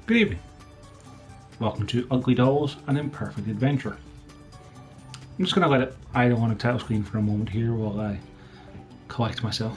Good evening. Welcome to Ugly Dolls, an Imperfect Adventure. I'm just going to let it idle on a title screen for a moment here while I collect myself.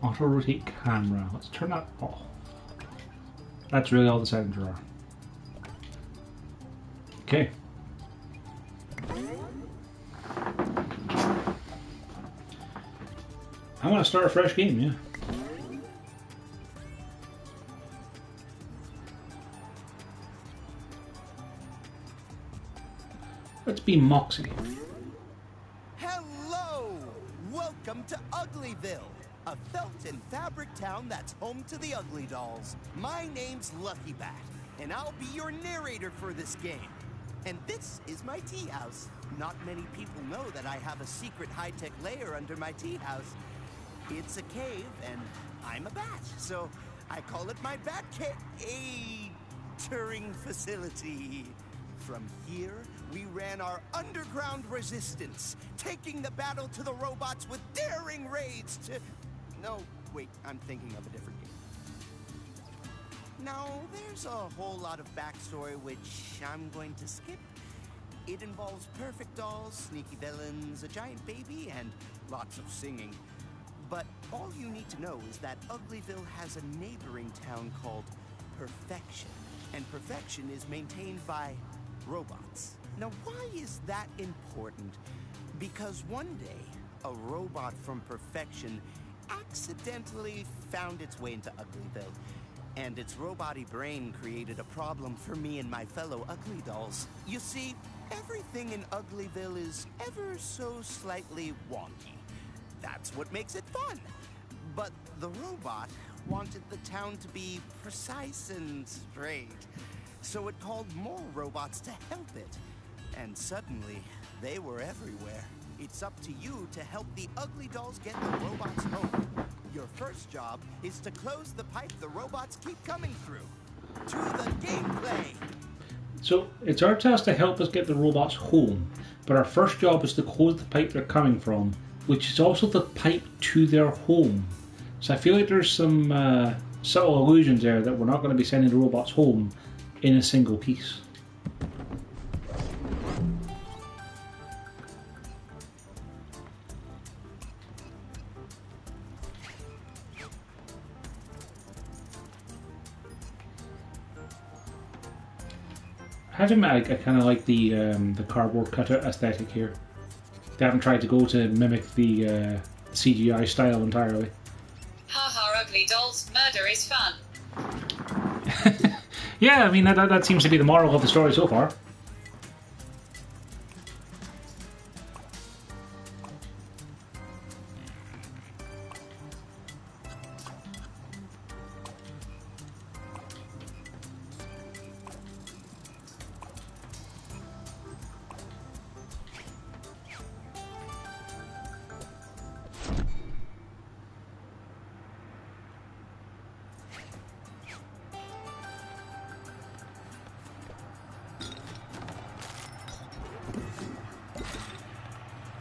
Auto rotate camera. Let's turn that off. That's really all the settings are. Okay. I want to start a fresh game, yeah. Let's be Moxie. Hello! Welcome to UglyVille, a felt and fabric town that's home to the Ugly Dolls. My name's Lucky Bat, and I'll be your narrator for this game. And this is my tea house. Not many people know that I have a secret high-tech lair under my tea house. It's a cave, and I'm a bat, so I call it my bat catering facility. From here, we ran our underground resistance, taking the battle to the robots with daring raids to... No, wait, I'm thinking of a different game. Now, there's a whole lot of backstory which I'm going to skip. It involves perfect dolls, sneaky villains, a giant baby, and lots of singing. But all you need to know is that UglyVille has a neighboring town called Perfection. And Perfection is maintained by robots. Now, why is that important? Because one day, a robot from Perfection accidentally found its way into UglyVille, and its robot-y brain created a problem for me and my fellow Ugly Dolls. You see, everything in UglyVille is ever so slightly wonky. That's what makes it fun. But the robot wanted the town to be precise and straight, so it called more robots to help it. And suddenly, they were everywhere. It's up to you to help the Ugly Dolls get the robots home. Your first job is to close the pipe the robots keep coming through. To the gameplay! So, it's our task to help us get the robots home, but our first job is to close the pipe they're coming from, which is also the pipe to their home. So I feel like there's some subtle allusions there that we're not going to be sending the robots home in a single piece. I have to admit, I kind of like the cardboard cutout aesthetic here. They haven't tried to go to mimic the CGI style entirely. Haha, Ugly Dolls, murder is fun. Yeah, I mean, that seems to be the moral of the story so far.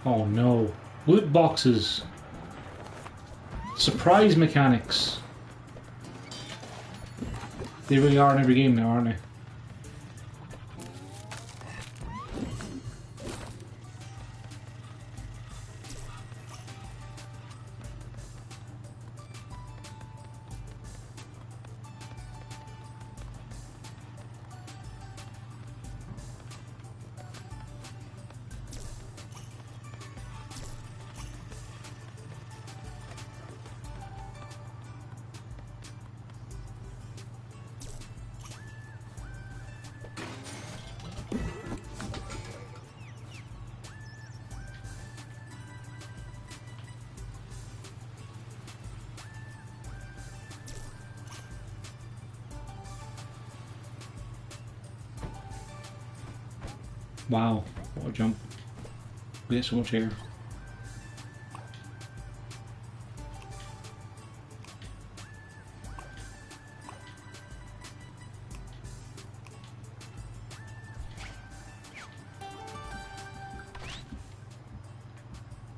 Oh no. Loot boxes. Surprise mechanics. They really are in every game now, aren't they? Wow, what a jump. We get so much air.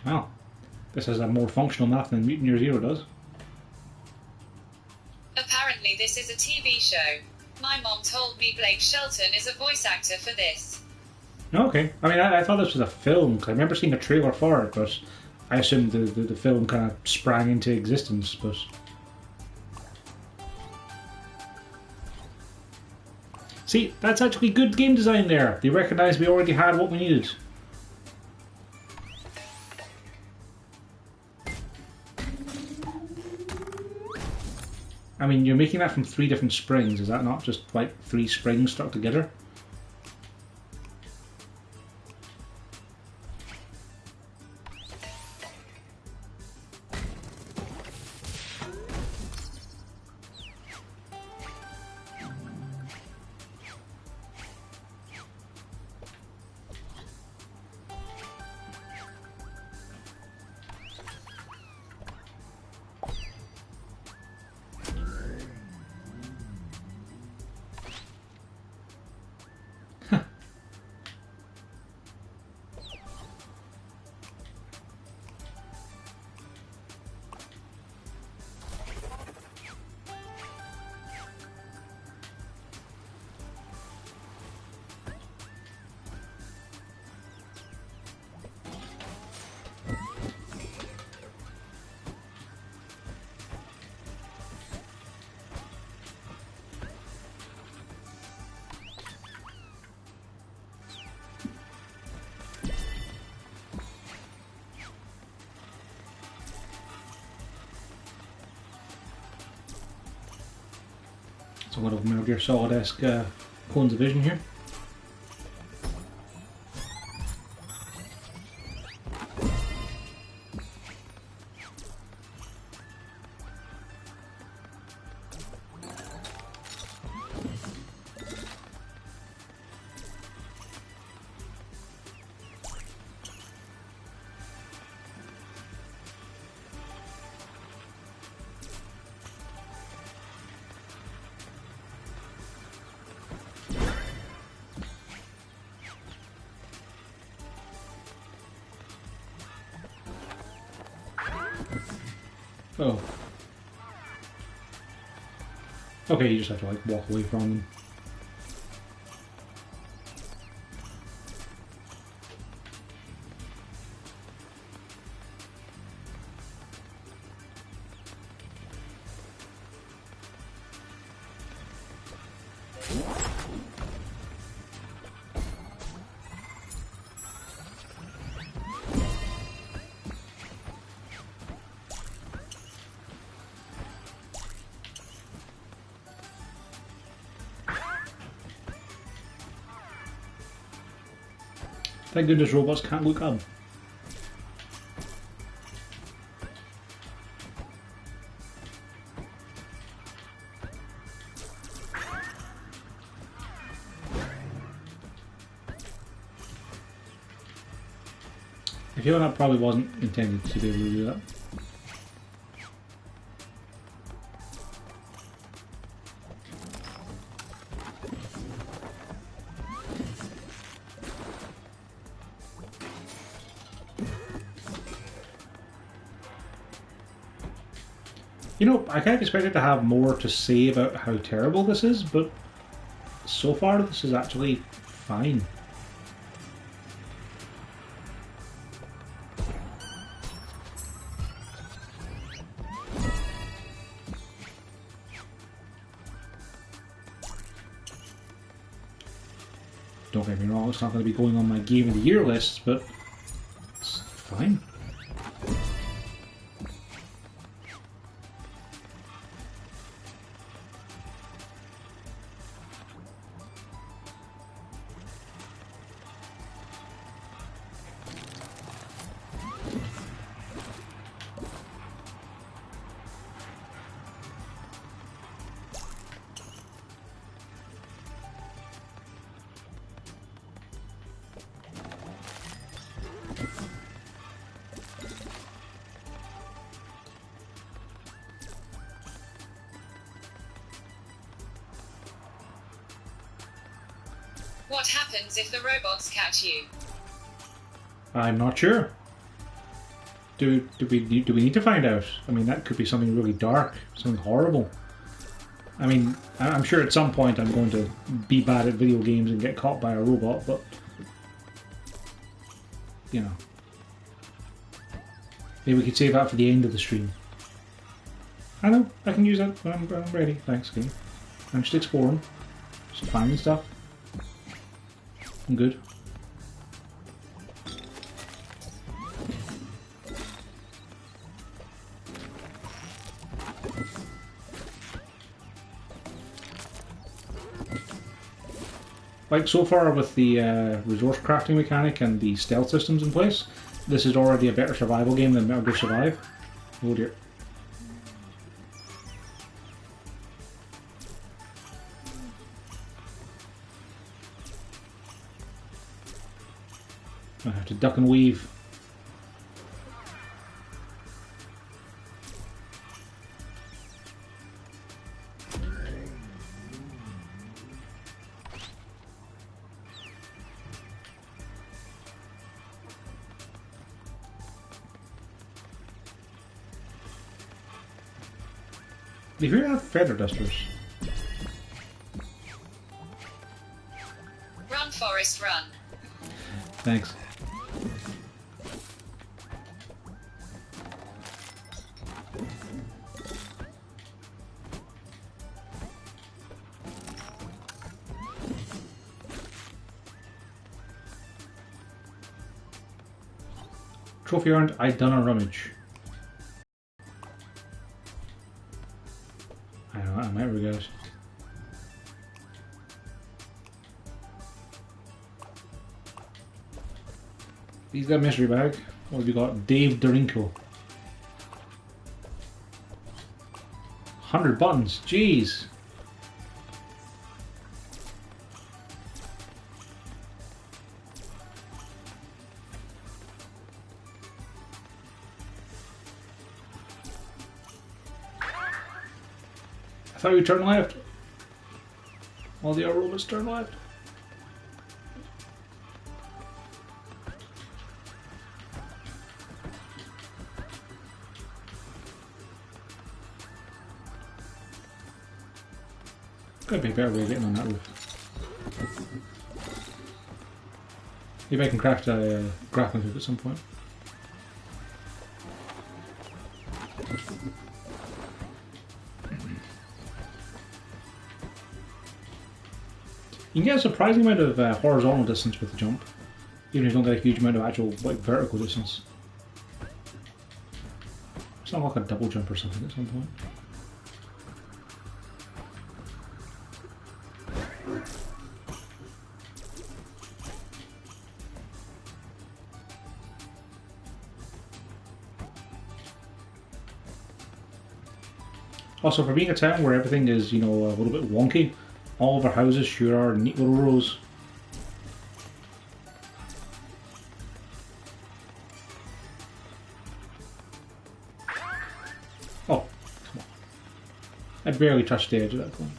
Wow, this has a more functional map than Mutant Year Zero does. Apparently this is a TV show. My mom told me Blake Shelton is a voice actor for this. Okay, I mean, I thought this was a film, because I remember seeing a trailer for it, but I assumed the film kind of sprang into existence, but... See, that's actually good game design there. They recognised we already had what we needed. I mean, you're making that from 3 different springs. Is that not just like 3 springs stuck together? So a lot of Metal Gear Solid-esque Clones of Vision here. Oh. Okay, you just have to like walk away from them. Thank goodness robots can't look up. I feel that probably wasn't intended to be able to do that. You know, I kind of expected to have more to say about how terrible this is, but so far this is actually fine. Don't get me wrong, it's not going to be going on my Game of the Year list, but it's fine. What happens if the robots catch you? I'm not sure. Do we need to find out? I mean, that could be something really dark, something horrible. I mean, I'm sure at some point I'm going to be bad at video games and get caught by a robot, but you know, maybe we could save that for the end of the stream. I know, I can use that when I'm ready. Thanks, game. I'm just exploring, just finding stuff. I'm good. Like, so far with the resource crafting mechanic and the stealth systems in place, this is already a better survival game than Metal Gear Survive. Oh dear. I have to duck and weave. Do you hear that? Feather dusters. Run, Forrest, run. Thanks. Trophy earned, I done a rummage. I don't know, I might regret it. He's got a mystery bag. What have we got? Dave Dorinko. 100 buttons, jeez. I thought we turn left. All the other robots turn left. Gotta be a better way of getting on that roof. Maybe I can craft a grappling hook at some point. You can get a surprising amount of horizontal distance with the jump, even if you don't get a huge amount of actual like vertical distance. It's not like a double jump or something at some point. Also, for being a town where everything is, you know, a little bit wonky, all of our houses sure are neat little rows. Oh, come on. I barely touched the edge of that thing.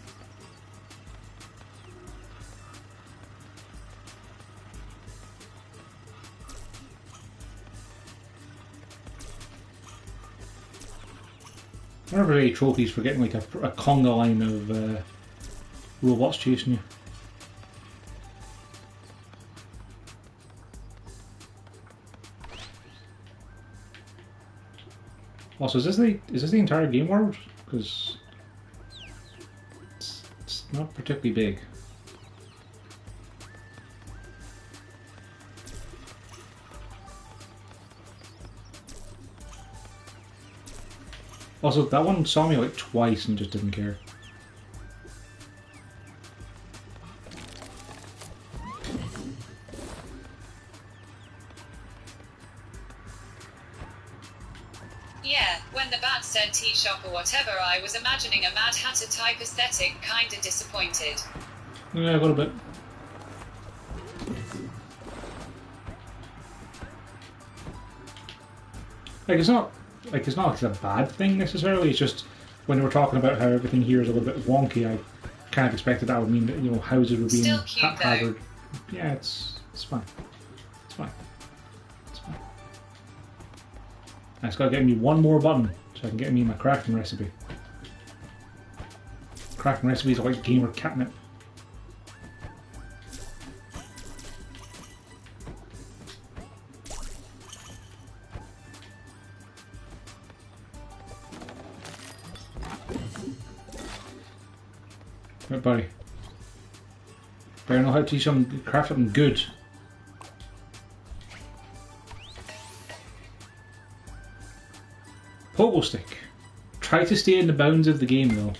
I wonder if there are any trophies for getting like a conga line of robots chasing you. Also, is this the entire game world? Because it's not particularly big. Also, that one saw me like twice and just didn't care. Yeah, when the bat said tea shop or whatever, I was imagining a Mad Hatter type aesthetic, kinda disappointed. Yeah, a little bit. It's not like it's a bad thing necessarily. It's just when they were talking about how everything here is a little bit wonky, I kind of expected that would mean that, you know, houses would be Still in cute, haphazard. Yeah, it's fine. It's fine. It's fine. I just gotta get me one more button so I can get me my crafting recipe. Crafting recipes are like gamer catnip. Right, buddy. Better know how to teach them craft something good. Pogo stick. Try to stay in the bounds of the game though.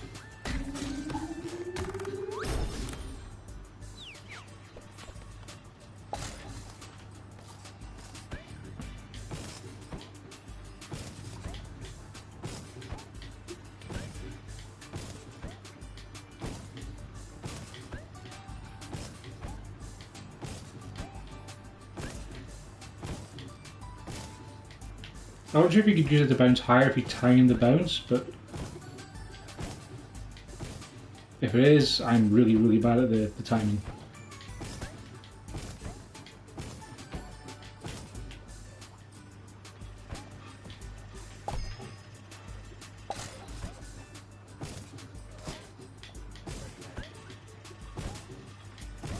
I wasn't sure if you could use it to bounce higher if you time the bounce, but if it is, I'm really, really bad at the timing.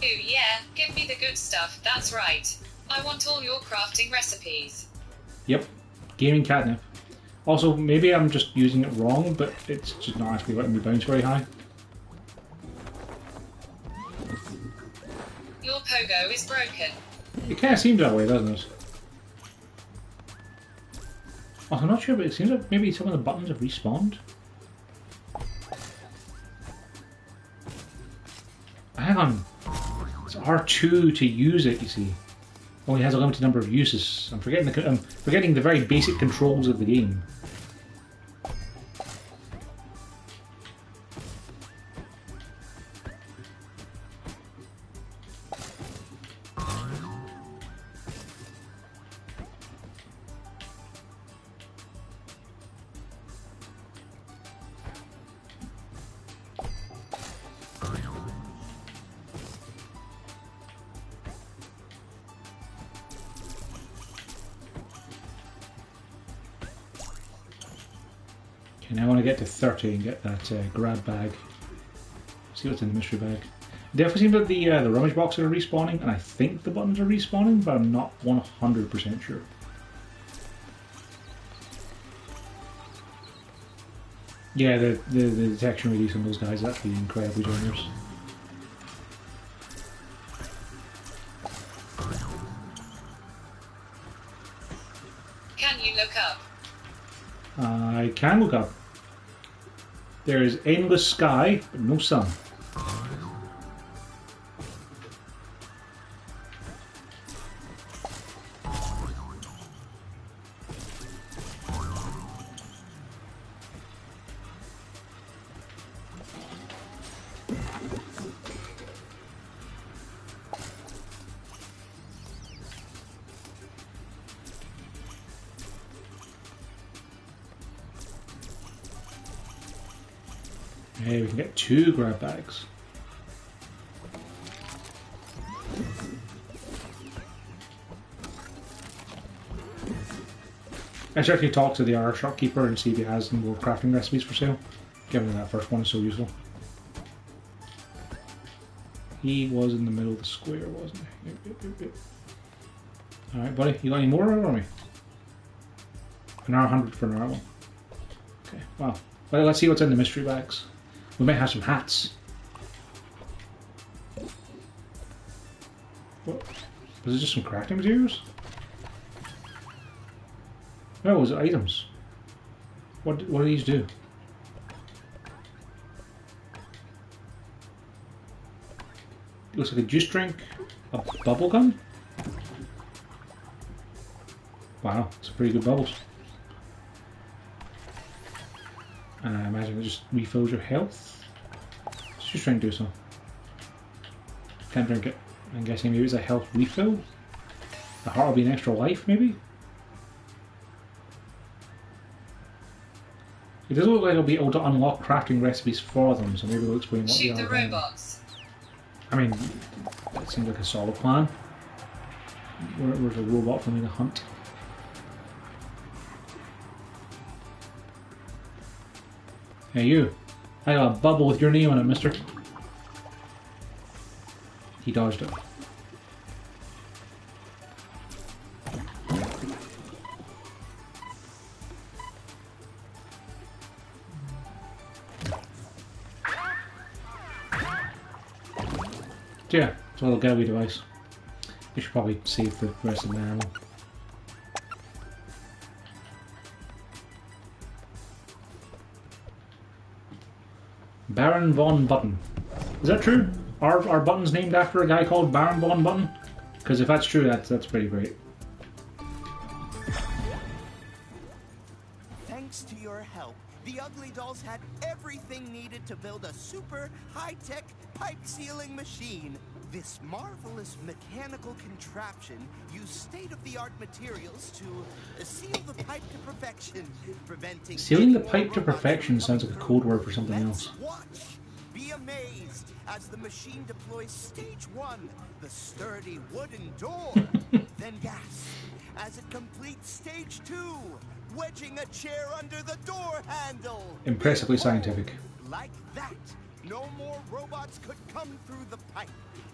Ooh, yeah, give me the good stuff, that's right. I want all your crafting recipes. Yep, gaming catnip. Also, maybe I'm just using it wrong, but it's just not actually letting me bounce very high. Your pogo is broken. It kind of seems that way, doesn't it? Oh, I'm not sure, but it seems like maybe some of the buttons have respawned. Hang on. It's R2 to use it, you see. Only has a limited number of uses. I'm forgetting the very basic controls of the game. Okay, now I want to get to 30 and get that grab bag. See what's in the mystery bag. It definitely seems that the rummage boxes are respawning, and I think the buttons are respawning, but I'm not 100% sure. Yeah, the detection release on those guys is actually incredibly generous. Can you look up? I can look up. There is endless sky, but no sun. Hey, we can get 2 grab bags. I should actually talk to the R shopkeeper and see if he has any more crafting recipes for sale, given that first one is so useful. He was in the middle of the square, wasn't he? Yep. Alright, buddy, you got any more for me? An R100 for an R1. Okay, well, let's see what's in the mystery bags. We might have some hats. What? Was it just some crafting materials? No, was it items? What do these do? It looks like a juice drink, a bubble gun. Wow, it's pretty good bubbles. And I imagine it just refills your health. Let's just try and do so. Can't drink it. I'm guessing maybe it's a health refill. The heart will be an extra life, maybe? It doesn't look like I'll be able to unlock crafting recipes for them, so maybe they'll explain what Shoot they the are. robots. I mean, that seems like a solid plan. Where's a robot for me to hunt? Hey you. I got a bubble with your name on it, mister. He dodged it. Yeah, it's a little getaway device. We should probably save the rest of the ammo. Baron von Button. Is that true? Are buttons named after a guy called Baron von Button? Because if that's true, that's pretty great. Thanks to your help, the Ugly Dolls had everything needed to build a super high-tech pipe sealing machine. This marvelous mechanical contraption used state-of-the-art materials to seal the pipe to perfection, preventing... Sealing the pipe to perfection sounds like a code word for something else. Watch. Be amazed as the machine deploys stage 1, the sturdy wooden door. Then gasp as it completes stage 2, wedging a chair under the door handle. Impressively scientific. Like that, no more robots could come through the pipe,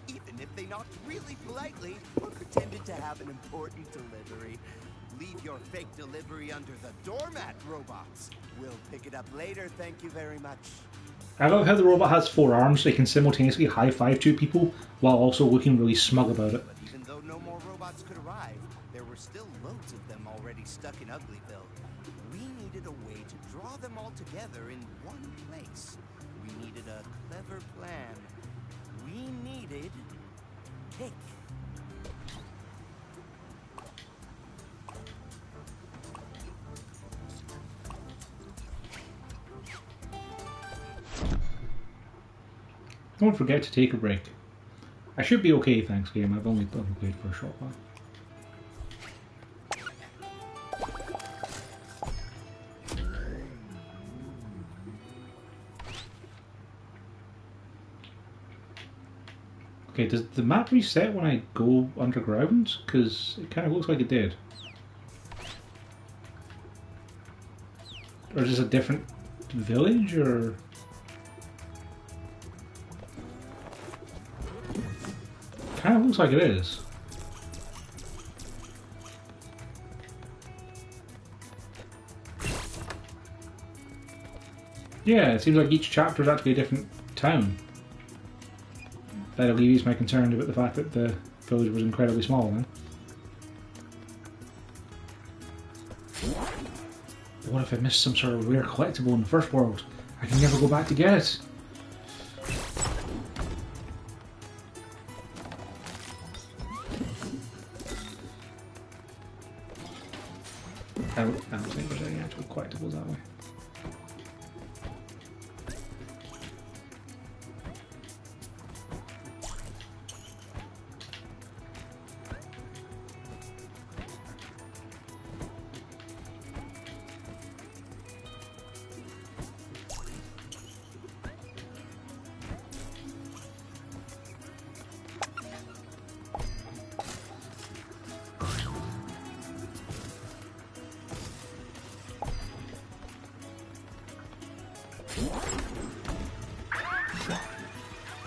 even if they knocked really politely or pretended to have an important delivery. Leave your fake delivery under the doormat, robots. We'll pick it up later, thank you very much. I love how the robot has 4 arms so he can simultaneously high-five 2 people while also looking really smug about it. But even though no more robots could arrive, there were still loads of them already stuck in UglyVille. We needed a way to draw them all together in one place. We needed a clever plan. We needed cake. Don't forget to take a break. I should be okay, thanks game. I've only played for a short while. Okay, does the map reset when I go underground? Because it kind of looks like it did. Or is this a different village, or...? Kind of looks like it is. Yeah, it seems like each chapter is actually a different town. That alleviates my concern about the fact that the village was incredibly small then. But what if I missed some sort of rare collectible in the first world? I can never go back to get it. I don't think there's any actual collectibles that way.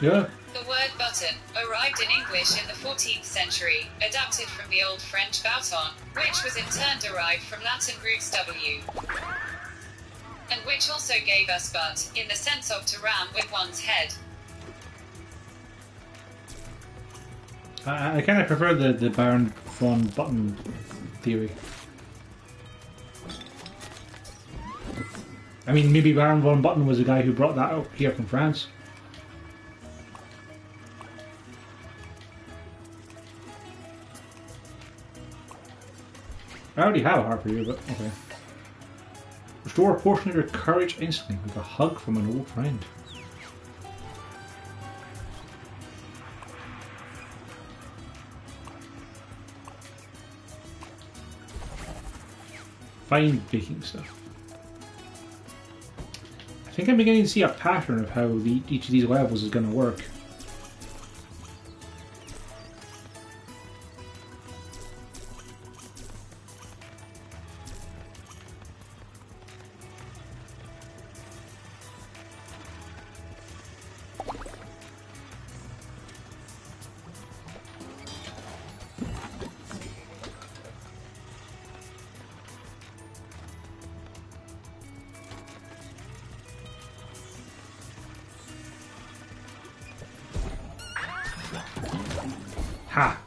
Yeah. The word button arrived in English in the 14th century, adapted from the Old French bouton, which was in turn derived from Latin roots w, and which also gave us butt, in the sense of to ram with one's head. I kind of prefer the Baron von Button theory. I mean, maybe Baron von Button was the guy who brought that up here from France. I already have a heart for you, but okay. Restore a portion of your courage instantly with a hug from an old friend. Fine baking stuff. I think I'm beginning to see a pattern of how each of these levels is going to work. Ha!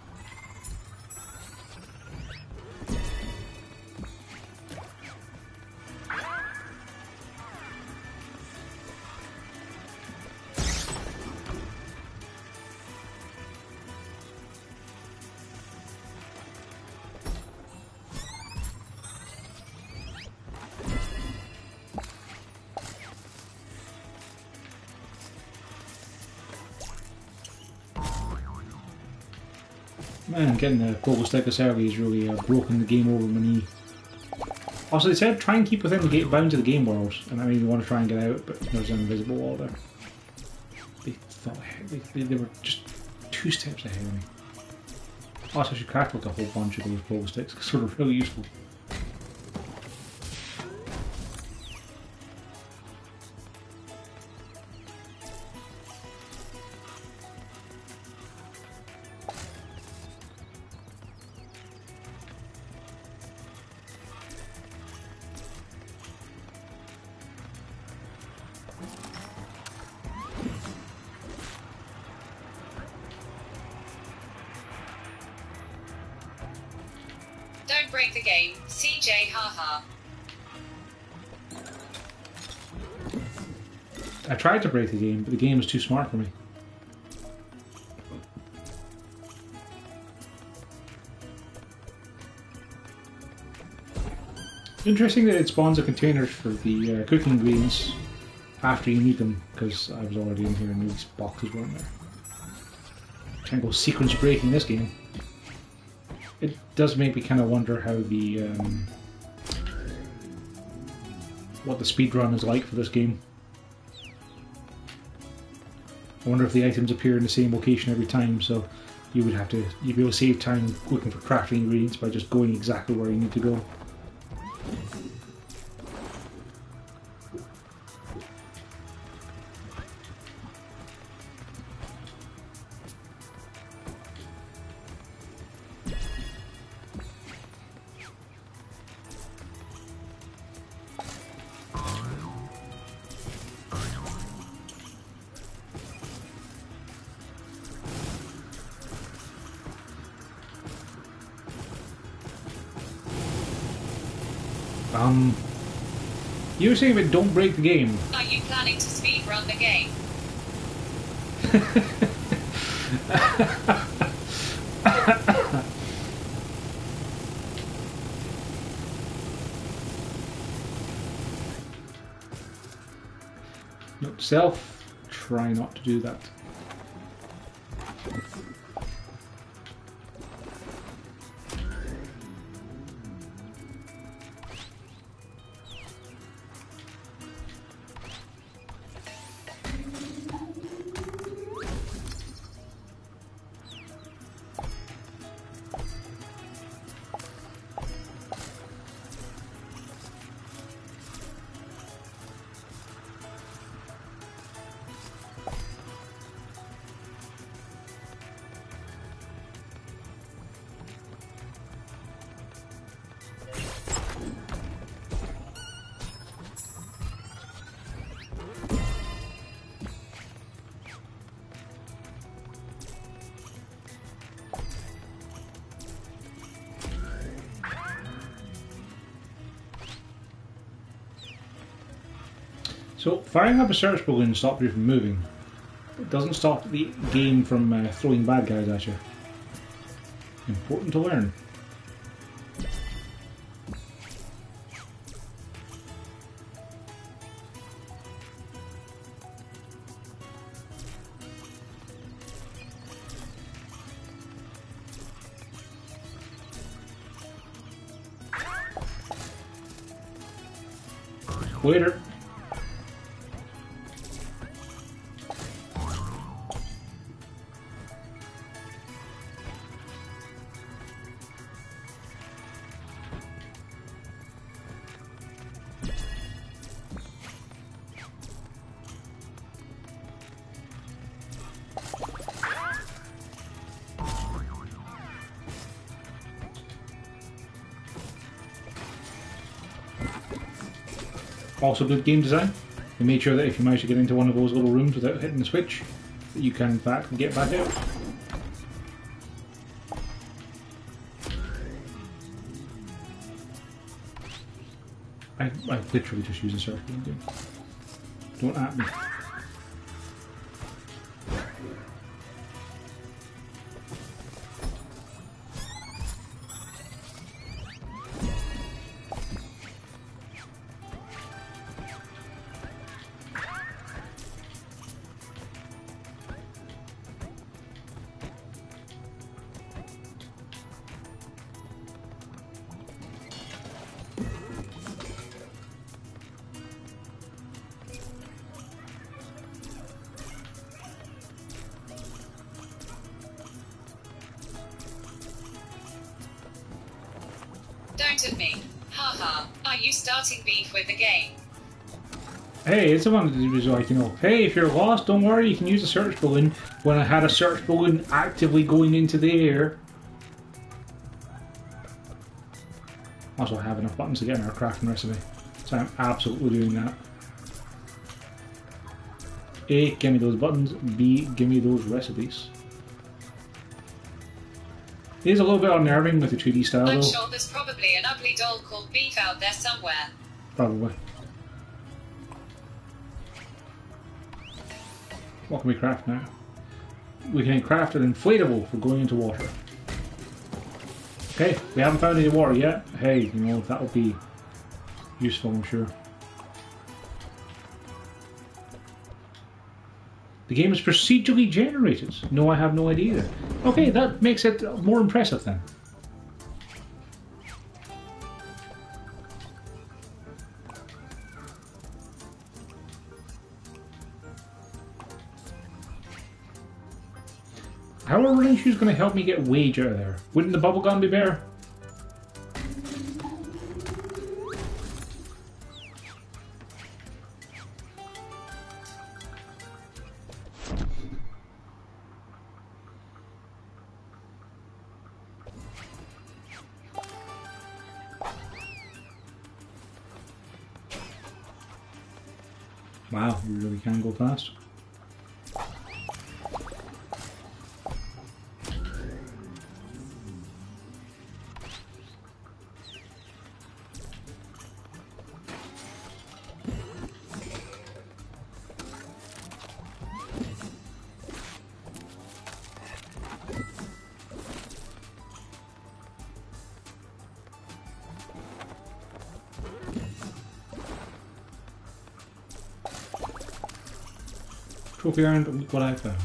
Man, getting the global stick this early has really broken the game over my knee. Also, they said try and keep within the bounds of the game world, and that made me want to try and get out, but there's an invisible wall there. They thought they were just 2 steps ahead of me. Also, I should craft like a whole bunch of those global sticks because they're really useful. Don't break the game, CJ, haha. I tried to break the game, but the game was too smart for me. Interesting that it spawns the containers for the cooking ingredients after you need them, because I was already in here and these boxes weren't there. Can't go sequence breaking this game. It does make me kind of wonder how the what the speedrun is like for this game. I wonder if the items appear in the same location every time, so you'd be able to save time looking for crafting ingredients by just going exactly where you need to go. You were saying about don't break the game. Are you planning to speedrun the game? Note to self, try not to do that. So, firing up a search balloon stops you from moving. It doesn't stop the game from throwing bad guys at you. Important to learn. Later. Also good game design. They made sure that if you manage to get into one of those little rooms without hitting the switch, that you can in fact get back out. I literally just use a search balloon. Don't at me. Don't at me. Haha. Are you starting beef with the game? Hey, it's someone that was like, you know, hey, if you're lost, don't worry, you can use a search balloon. When I had a search balloon actively going into the air. Also, I have enough buttons to get in our crafting recipe, so I'm absolutely doing that. A, give me those buttons. B, give me those recipes. It is a little bit unnerving with the 2D style, I'm though. sure there's probably an ugly doll called Beef out there somewhere. Probably. What can we craft now? We can craft an inflatable for going into water. Okay, we haven't found any water yet. Hey, you know, that'll be useful, I'm sure. The game is procedurally generated. No, I have no idea. Okay, that makes it more impressive then. How are running shoes going to help me get Wage out of there? Wouldn't the bubblegum be better? Wow, you really can go fast. Trophy earned, look what I found.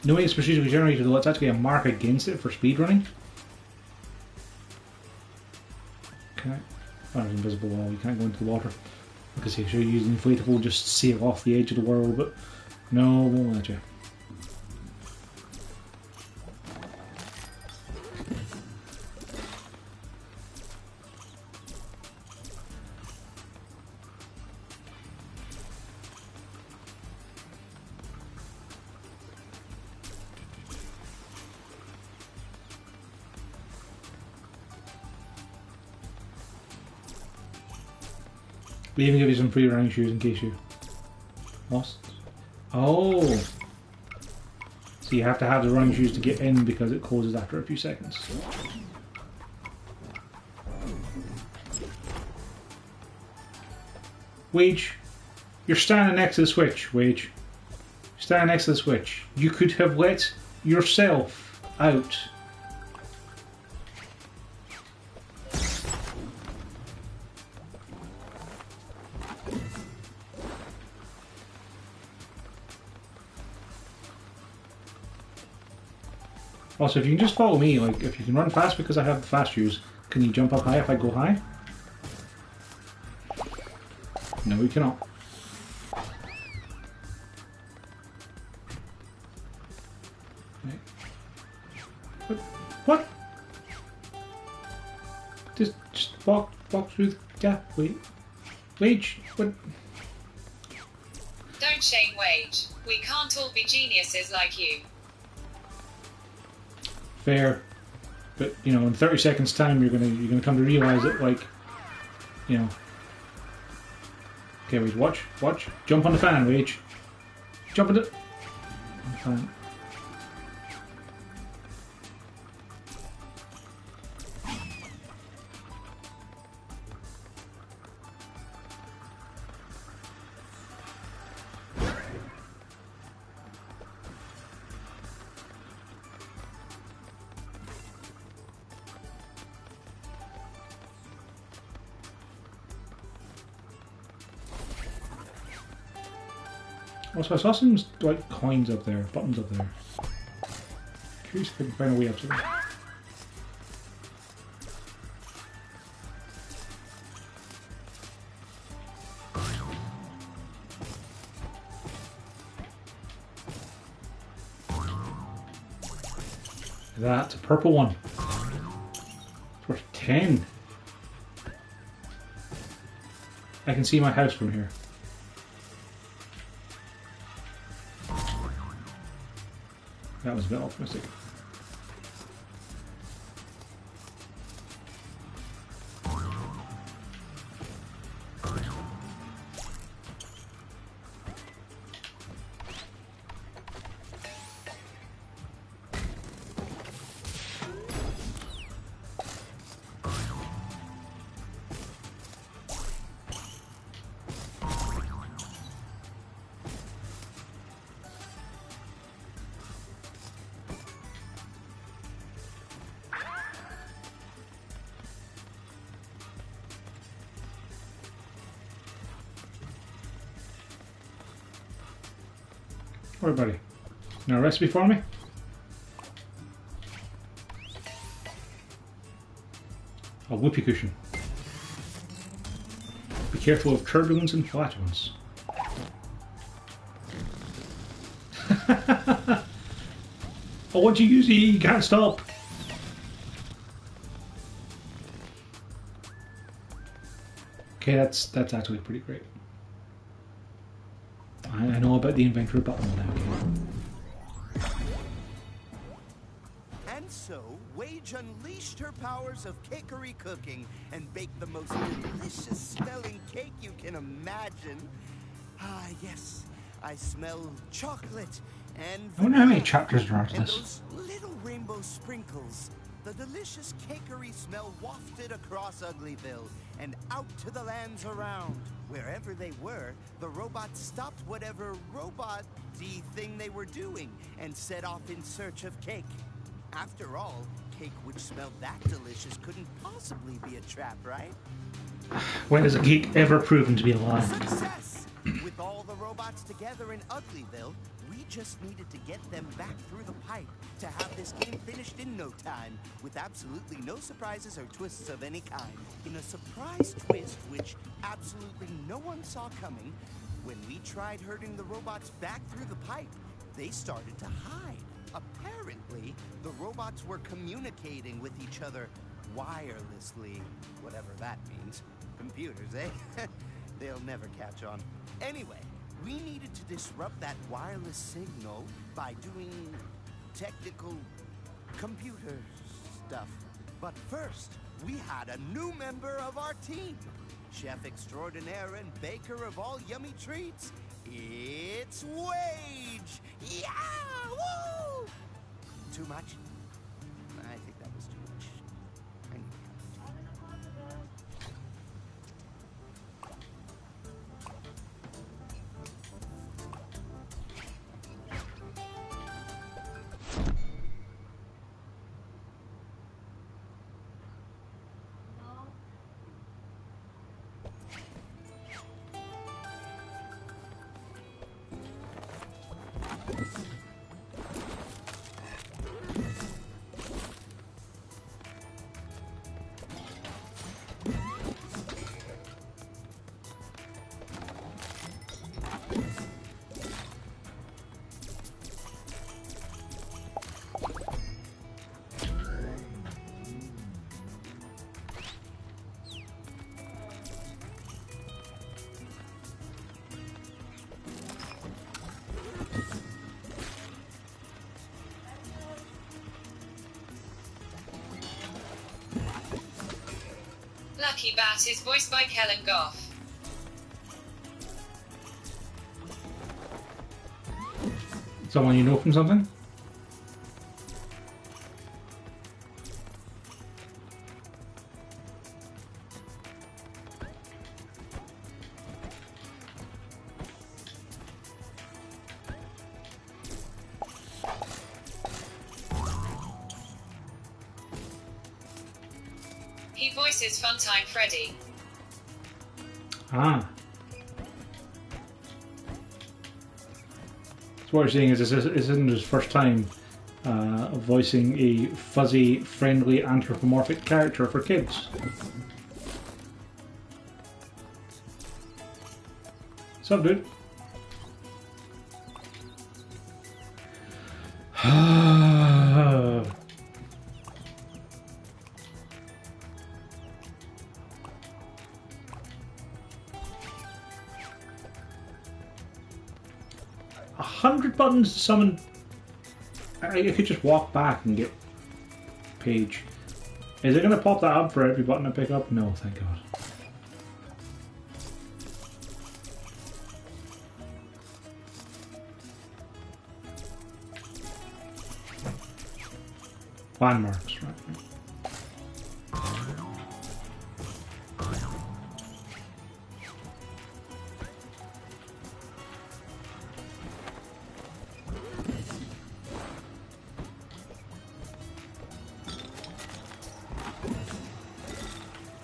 No way it's procedurally generated, though it's actually a mark against it for speedrunning. Okay. Oh, there's an invisible wall, you can't go into the water. Because if you're using inflatable, just sail off the edge of the world, but no, won't let you. We even give you some free running shoes in case you lost. Oh! So you have to have the running shoes to get in because it closes after a few seconds. Wage, you're standing next to the switch, Wage. You're standing next to the switch. You could have let yourself out. Also, if you can just follow me, like, if you can run fast because I have the fast shoes, can you jump up high if I go high? No, we cannot. Right. What? Just walk through the gap. Wait. Wage, what? Don't shame Wage. We can't all be geniuses like you. fair, but you know, in 30 seconds' time, you're gonna come to realise that, like, you know. Okay, wait, watch, jump on the fan, Rage. Jump on the fan. Also, I saw some like coins up there, buttons up there. Curious if I can find a way up to them. That's a purple one. It's worth 10. I can see my house from here. That was a bit optimistic. Alright, buddy. Now, a recipe for me? A whoopee cushion. Be careful of turbulence and flatulence. Oh, once you use it, you can't stop. Okay, that's actually pretty great. I know about the inventory button now. Okay. And so, Wage unleashed her powers of cakery cooking and baked the most delicious smelling cake you can imagine. Ah, yes, I smell chocolate and I wonder how many chapters there are to and this. those little rainbow sprinkles. The delicious cakery smell wafted across UglyVille and out to the lands around. Wherever they were, the robots stopped whatever robot-y thing they were doing and set off in search of cake. After all, cake which smelled that delicious couldn't possibly be a trap, right? When has a geek ever proven to be a lie? Success! With all the robots together in UglyVille, we just needed to get them back through the pipe to have this game finished in no time, with absolutely no surprises or twists of any kind. In a surprise twist which absolutely no one saw coming, when we tried herding the robots back through the pipe, they started to hide. Apparently, the robots were communicating with each other wirelessly, whatever that means. Computers, eh? They'll never catch on. Anyway, we needed to disrupt that wireless signal by doing technical computer stuff. But first, we had a new member of our team. Chef extraordinaire and baker of all yummy treats. It's Wage! Yeah! Woo! Too much? I think that was too much. I need Lucky Bat is voiced by Kellen Goff. Someone you know from something? He voices Funtime Freddy. Ah. So what you're saying is this isn't his first time voicing a fuzzy, friendly, anthropomorphic character for kids. What's up, dude? A 100 buttons to summon. I could just walk back and get page. Is it going to pop that up for every button I pick up? No, thank God. Landmarks, right.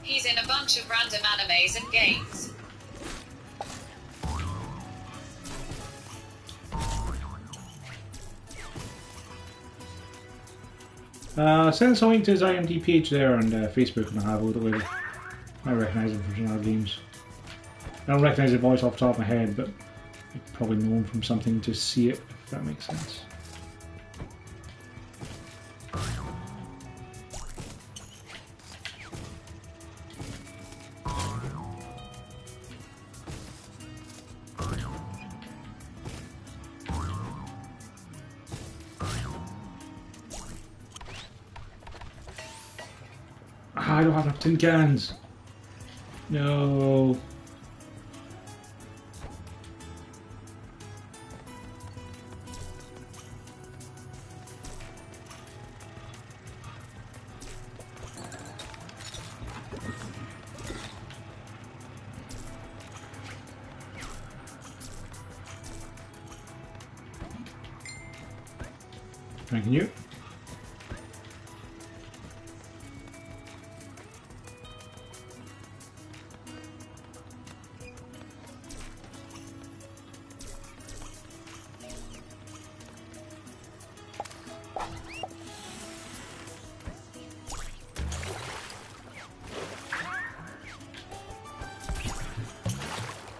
He's in a bunch of random animes and games. Send something to his IMDb page there on Facebook and I'll have a look at it. I recognise him from some other games. I don't recognise the voice off the top of my head, but I'd probably know him from something to see it, if that makes sense. I don't have enough tin cans. No. Thank you.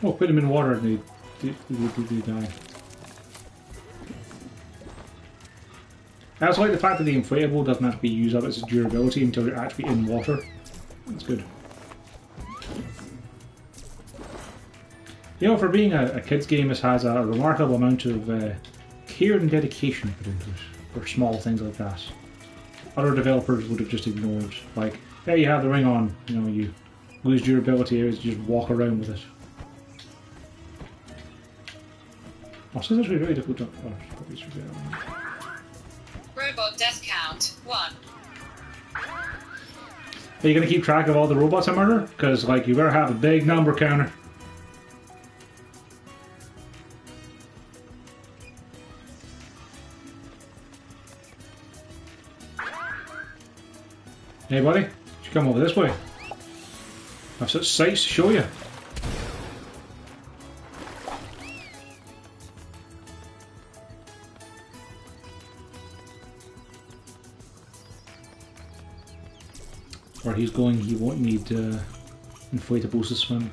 Oh, put them in water and they die. I also like the fact that the inflatable doesn't have to be used up its durability until you're actually in water. That's good. You know, for being a kids game, this has a remarkable amount of care and dedication put into it for small things like that. Other developers would have just ignored, like, hey, you have the ring on, you know, you lose durability, you just walk around with it. Oh, so this is really difficult to... Oh, probably should be that one. Robot death count 1. Are you going to keep track of all the robots I murder? Because, like, you better have a big number counter. Hey, buddy, you should come over this way. I've such sights to show you. Where he's going, he won't need inflatables to swim.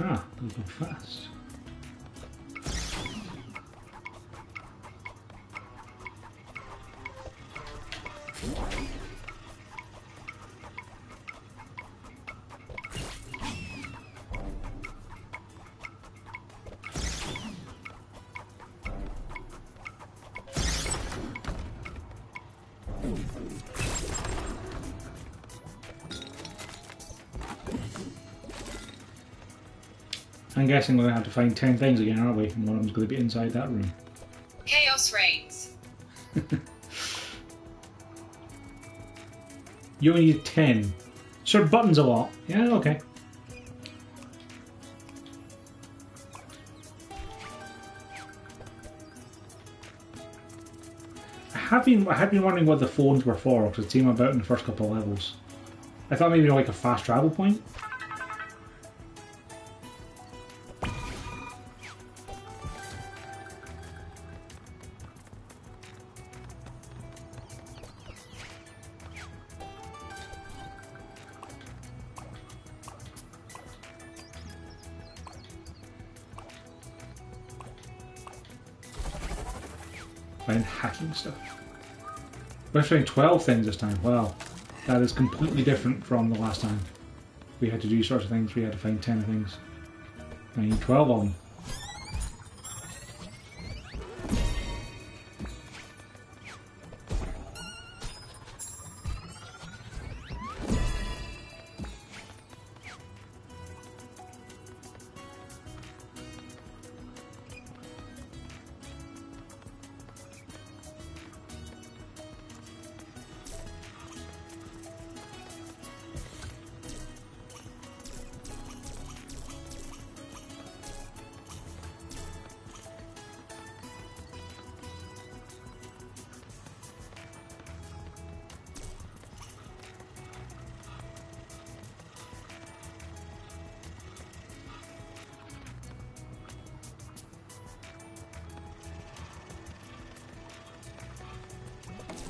Ah, they'll go fast. I'm guessing we're going to have to find 10 things again, aren't we? And one of them's going to be inside that room. Chaos reigns. You only need 10. Sir, buttons a lot. Yeah, okay. I had been wondering what the phones were for, because it seemed about in the first couple of levels. I thought maybe like a fast travel point. Find hacking stuff. We're finding 12 things this time. Wow, that is completely different from the last time. We had to do sorts of things, we had to find 10 things. I need 12 of them.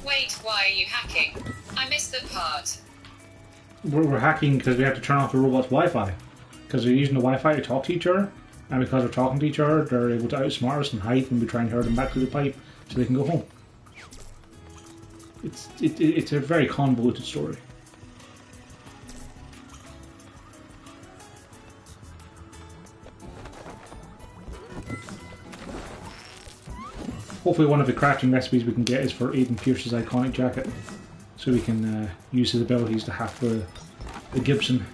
Wait, why are you hacking? I missed the part. We're hacking because we have to turn off the robot's Wi-Fi. Because they're using the Wi-Fi to talk to each other, and because they're talking to each other, they're able to outsmart us and hide when we try and herd them back through the pipe so they can go home. It's a very convoluted story. Hopefully one of the crafting recipes we can get is for Aiden Pierce's iconic jacket, so we can use his abilities to hack the Gibson.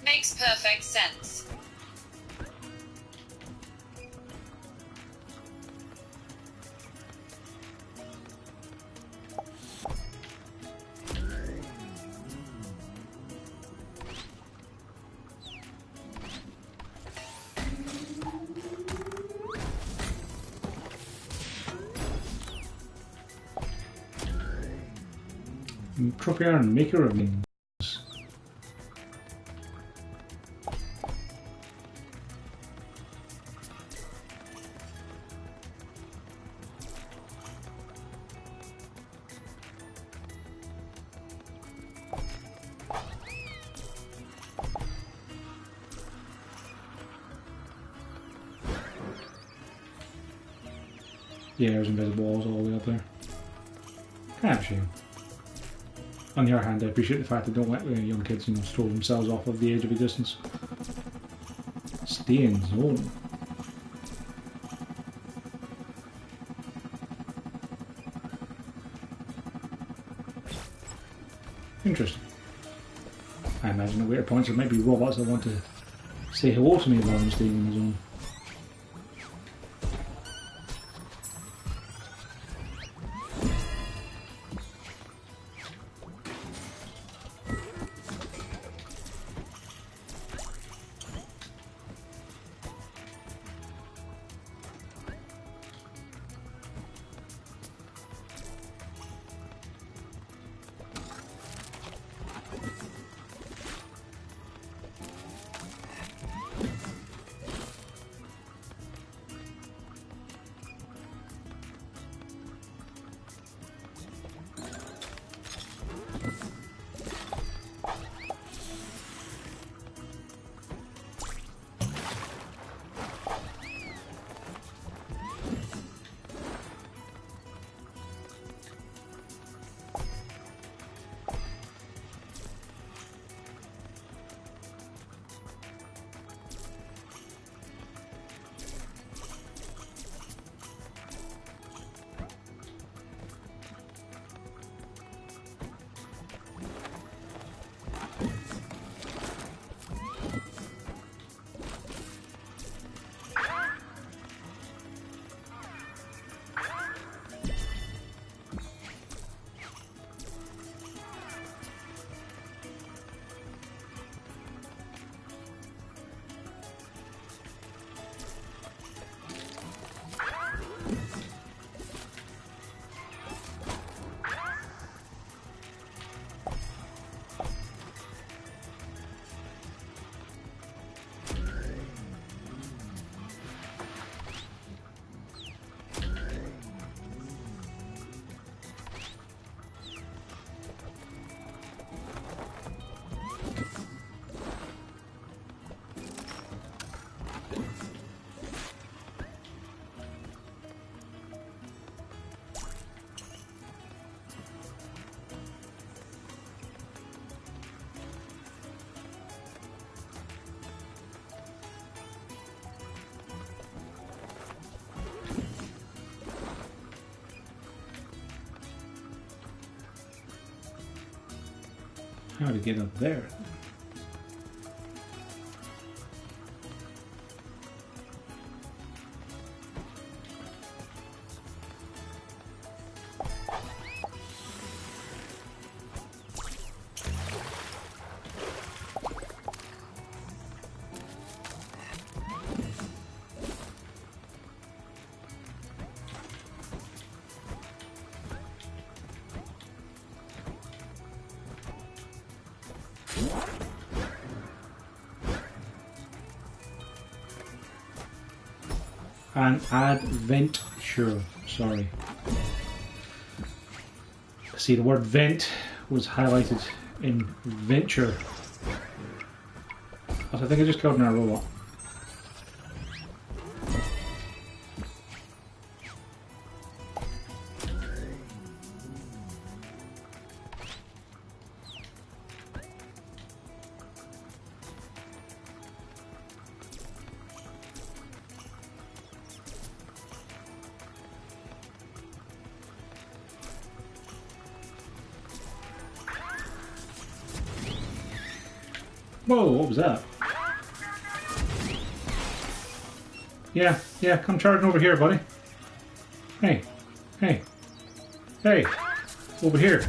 Makes perfect sense. Trophy Iron, maker of wings. Yeah, there's invisible walls all the way up there. Kind of a shame. On the other hand, I appreciate the fact that don't let young kids, throw themselves off of the edge of existence. Stay in zone. Interesting. I imagine at later points there might be robots that want to say hello to me while I'm staying in the zone. How to get up there? An adventure, sorry. See, the word vent was highlighted in venture. I think I just killed another robot. Whoa, what was that? Yeah, come charging over here, buddy. Hey, over here.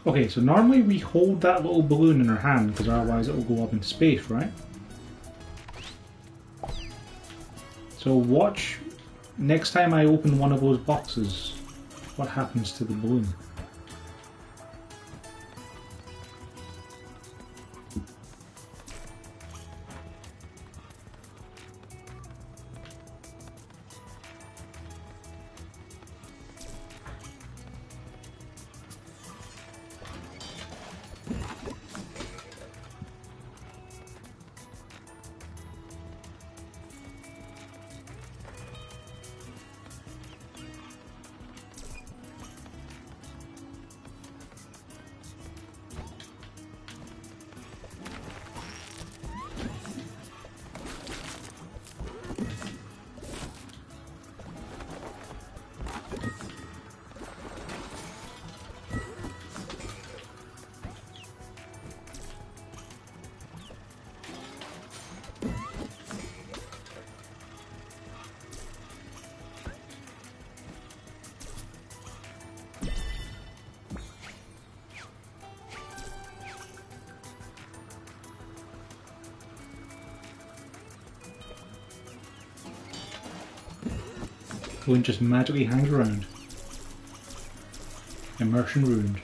Okay, so normally we hold that little balloon in our hand because otherwise it will go up into space, right? So watch next time I open one of those boxes, what happens to the balloon. Balloon just magically hangs around. Immersion ruined.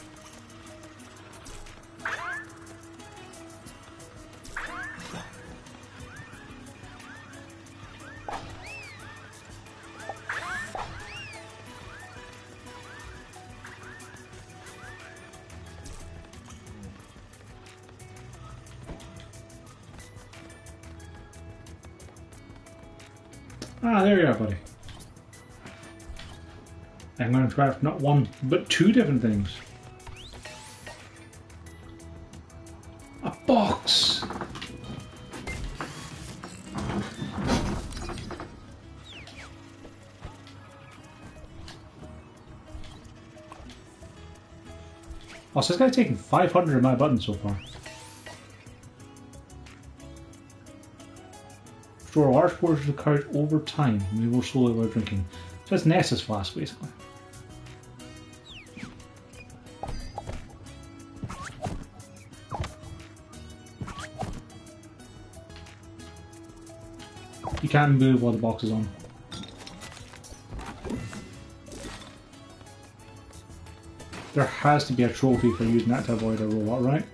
Ah, there you are, buddy. I'm going to craft not one, but two different things. A box! Oh, so this guy's taken 500 of my buttons so far. Store a large portion of the courage over time. We will slowly while drinking. So it's Ness's flask, basically. You can't move while the box is on. There has to be a trophy for using that to avoid a robot, right?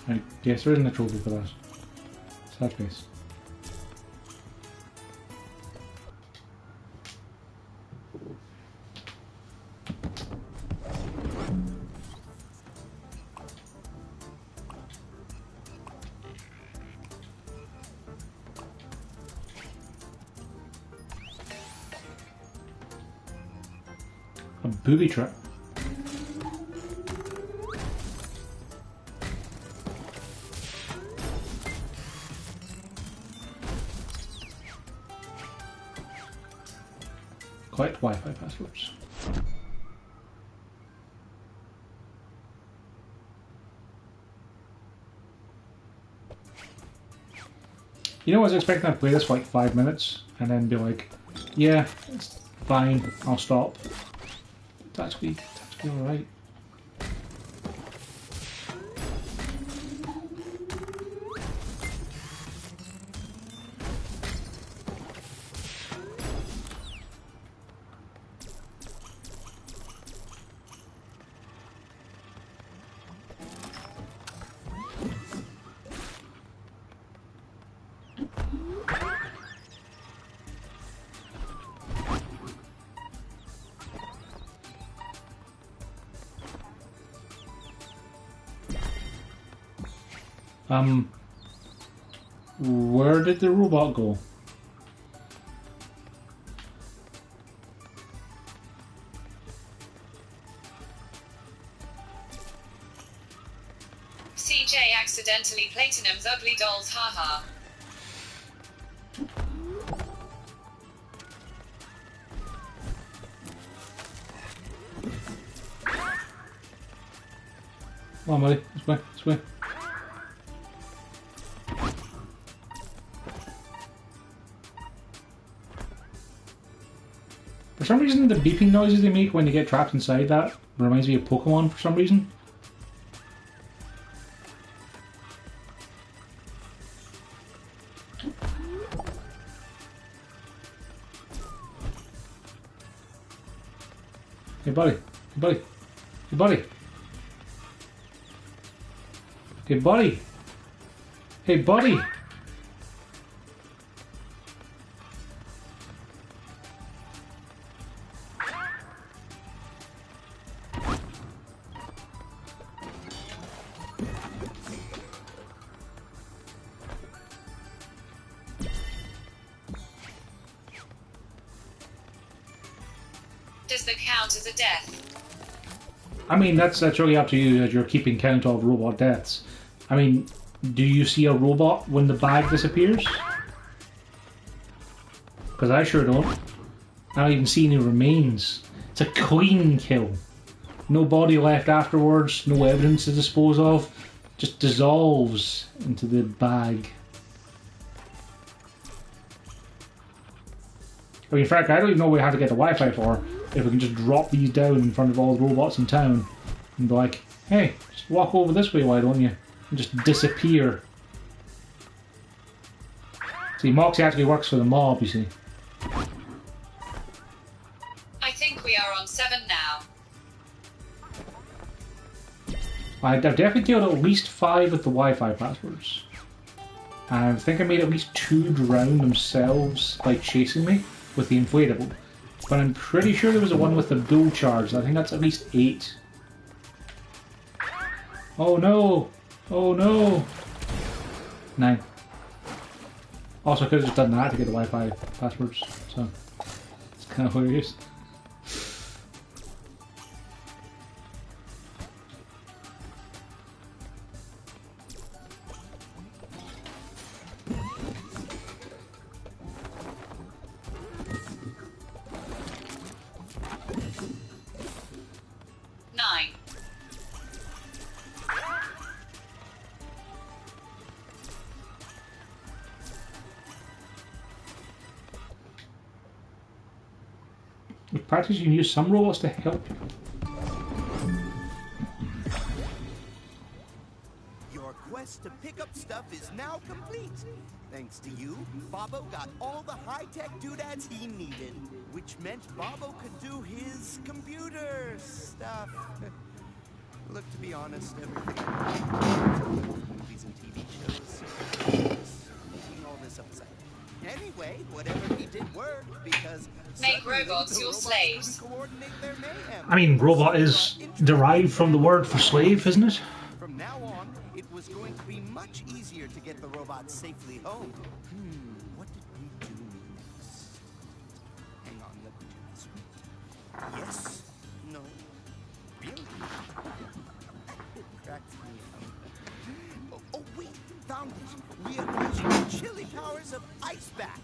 I guess there isn't a trophy for that. Sad face. A booby trap. Collect Wi-Fi passwords. You know, I was expecting to play this for like 5 minutes and then be like, yeah, it's fine, I'll stop. It's actually alright. Where did the robot go? CJ accidentally platinums ugly dolls, haha. Come on, buddy. This way, this way. For some reason, the beeping noises they make when you get trapped inside that reminds me of Pokemon for some reason. Hey buddy, hey buddy, hey buddy. Hey buddy. Hey buddy. Does that count as a death? I mean, that's really up to you as you're keeping count of robot deaths. I mean, do you see a robot when the bag disappears? Because I sure don't. I don't even see any remains. It's a clean kill. No body left afterwards, no evidence to dispose of. Just dissolves into the bag. I mean, frankly, I don't even know how to get the Wi-Fi for. If we can just drop these down in front of all the robots in town and be like, hey, just walk over this way, why don't you? And just disappear. See, Moxie actually works for the mob, you see. I think we are on 7 now. I've definitely killed at least 5 with the Wi-Fi passwords. I think I made at least 2 drown themselves by chasing me with the inflatable. But I'm pretty sure there was a one with the bull charge. I think that's at least 8. Oh no! Oh no! 9. Also, I could have just done that to get the Wi-Fi passwords, so it's kind of hilarious. With practice, you can use some robots to help you. Your quest to pick up stuff is now complete. Thanks to you, Bobo got all the high-tech doodads he needed, which meant Bobo could do his computer stuff. Look, to be honest, everything movies and TV shows making all this upside. Anyway, whatever he did worked because Make robots your slaves. coordinate their mayhem. I mean, robot is derived from the word for slave, isn't it? From now on, it was going to be much easier to get the robots safely home. What did we do next? Hang on, let me check this one. Yes? No? Really? It cracks me up. Oh, wait! Found it! We unleashed the chilly powers of Ice Bat!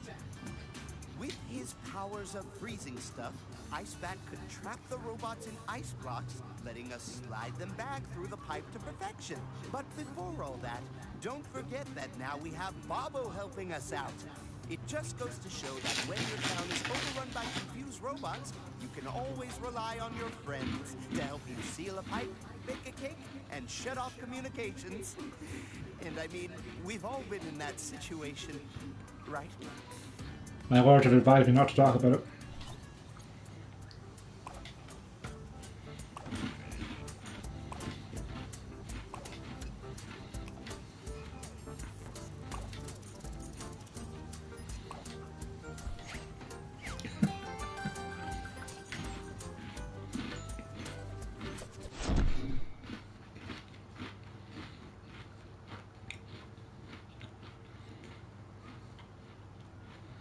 With his powers of freezing stuff, Ice Bat could trap the robots in ice blocks, letting us slide them back through the pipe to perfection. But before all that, don't forget that now we have Bobo helping us out. It just goes to show that when your town is overrun by confused robots, you can always rely on your friends to help you seal a pipe, bake a cake, and shut off communications. And I mean, we've all been in that situation, right? My lord had advised me not to talk about it.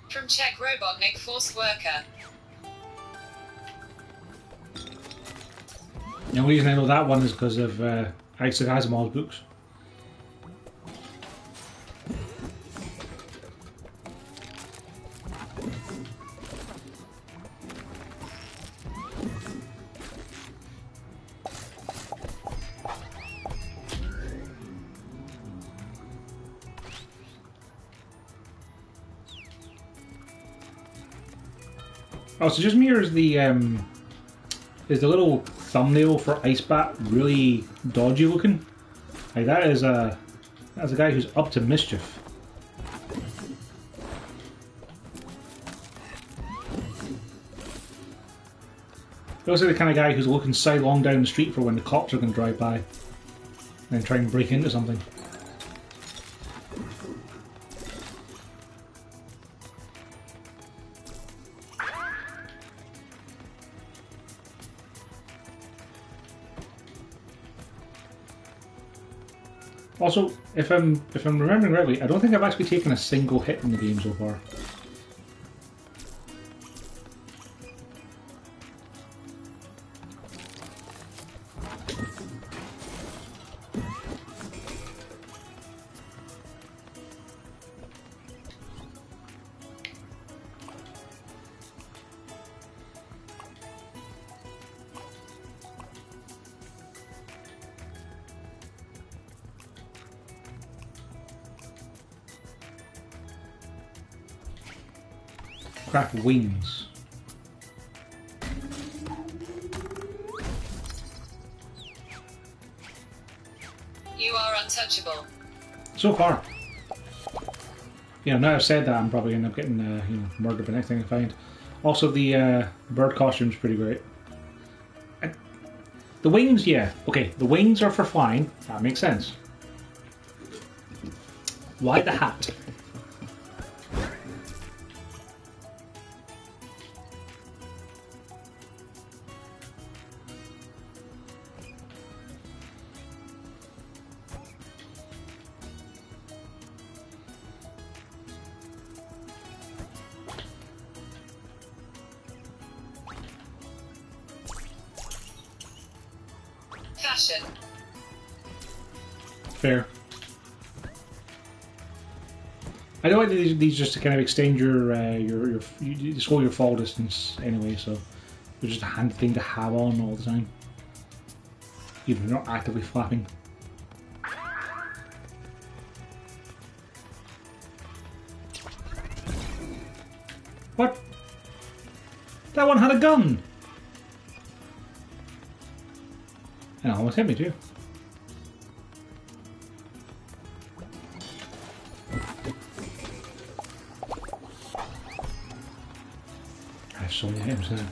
From Czech Robotnik Forced Worker. The only reason I know that one is because of Isaac Asimov's books. Oh, so just me, or is the little thumbnail for Ice Bat really dodgy looking? Like that's a guy who's up to mischief. He looks like the kind of guy who's looking sidelong down the street for when the cops are going to drive by, and then try and break into something. Also, if I'm remembering rightly, I don't think I've actually taken a single hit in the game so far. Craft wings. You are untouchable. So far. You know, now I've said that, I'm probably going to end up getting murdered by the next thing I find. Also, the bird costume's pretty great. The wings, yeah. Okay, the wings are for flying. That makes sense. Why the hat? Fashion. Fair. I don't like these just to kind of extend your slow your fall distance anyway, so they're just a handy thing to have on all the time, even if you're not actively flapping. What? That one had a gun! And it almost hit me too. I have so many items now.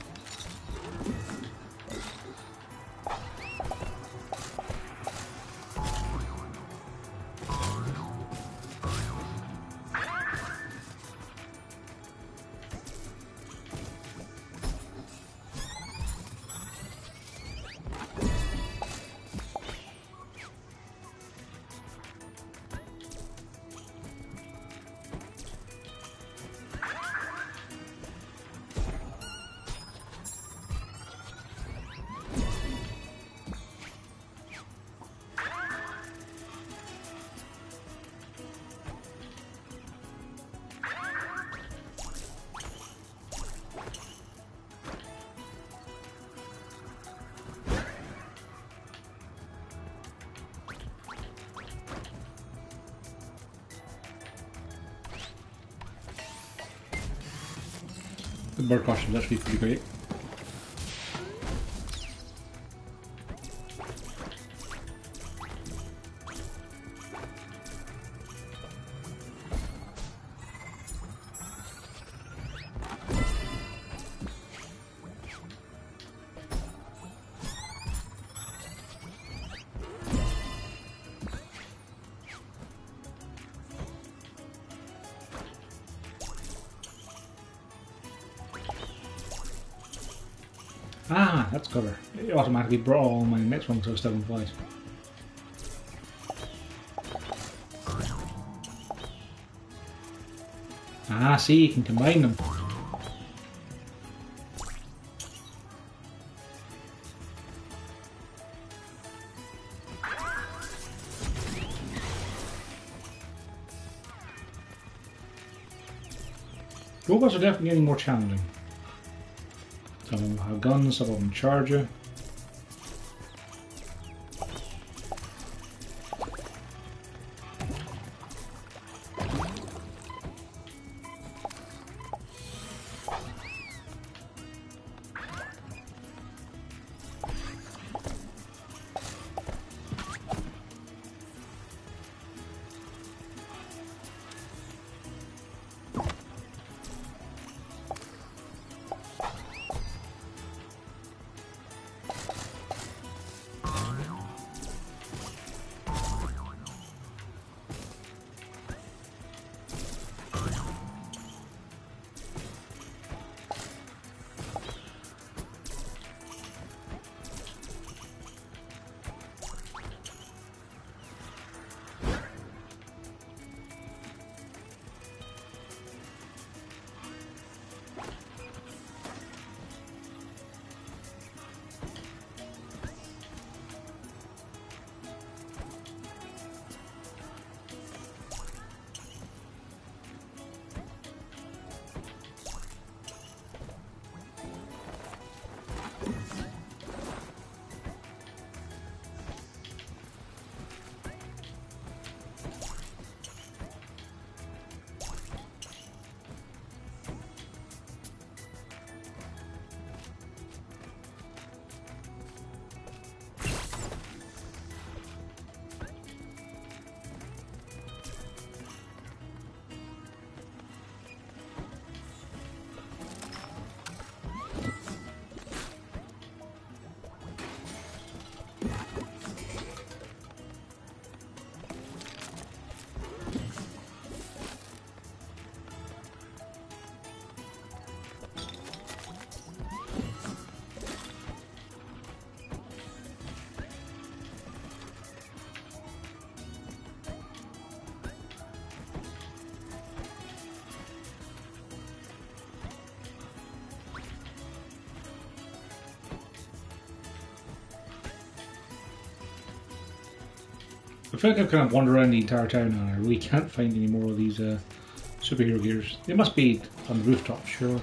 The bird costume is actually pretty great. Ah, that's clever. It automatically brought all my next ones to 7 flies. Ah, see, you can combine them. Robots are definitely getting more challenging. Some of them have guns, some of them charge you. I feel like I've kind of wandered around the entire town and I really can't find any more of these superhero gears. They must be on the rooftop, sure.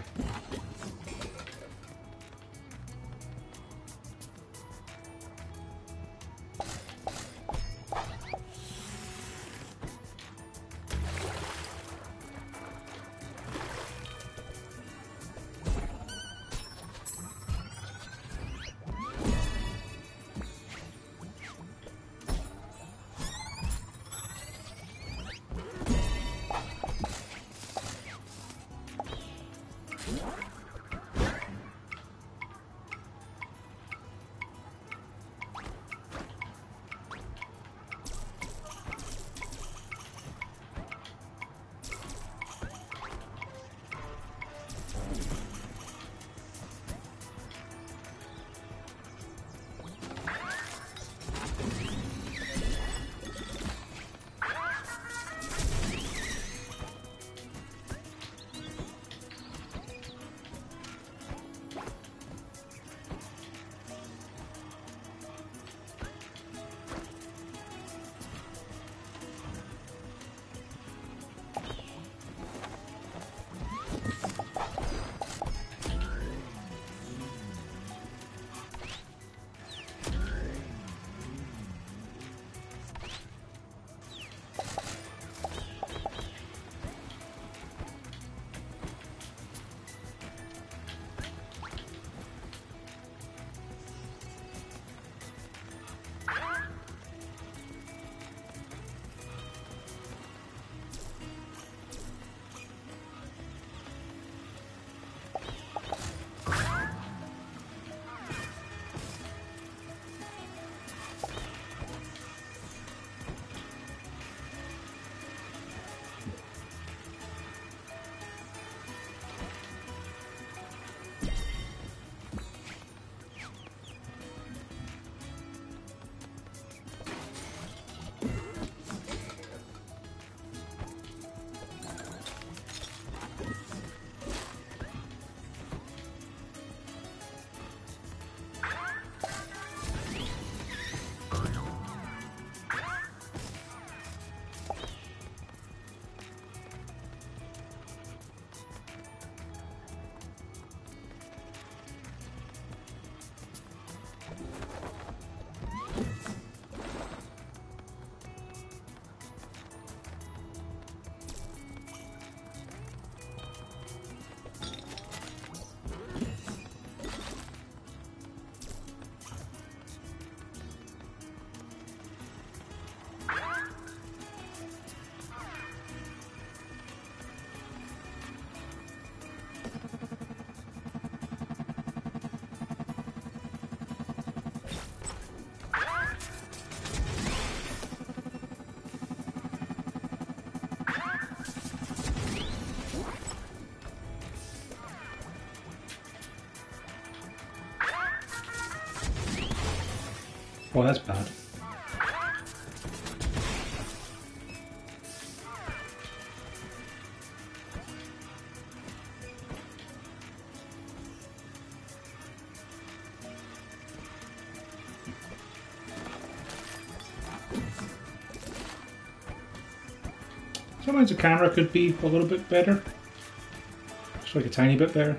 Oh, that's bad. Sometimes the camera could be a little bit better. Just like a tiny bit better.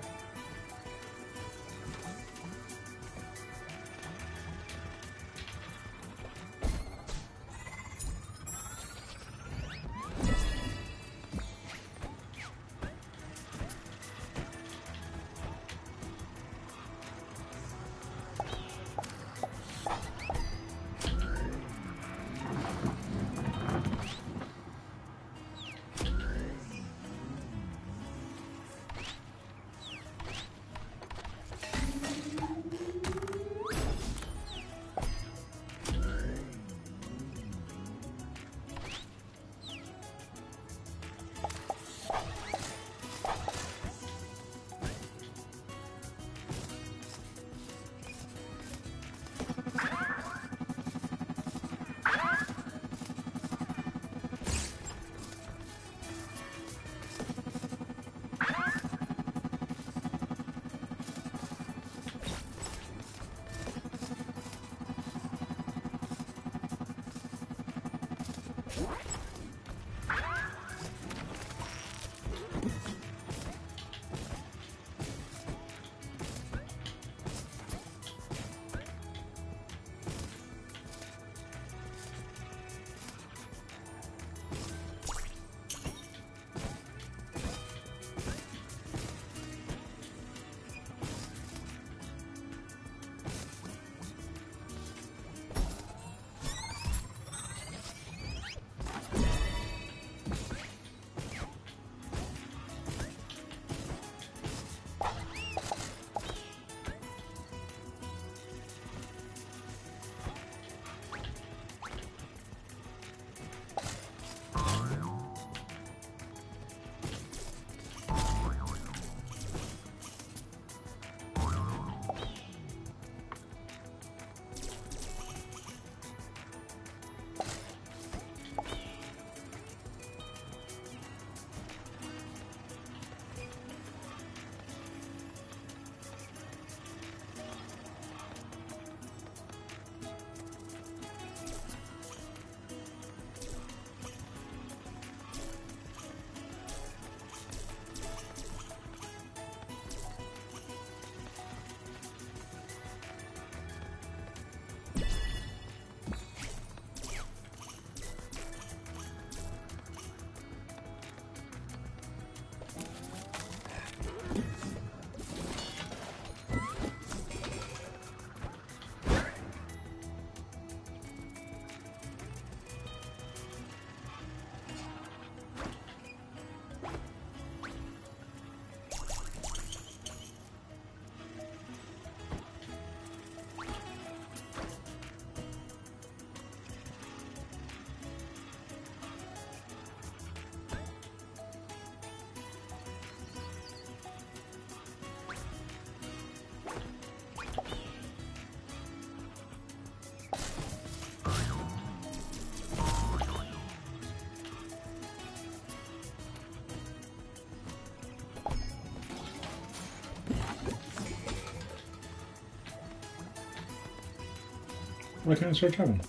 Why can't I start traveling?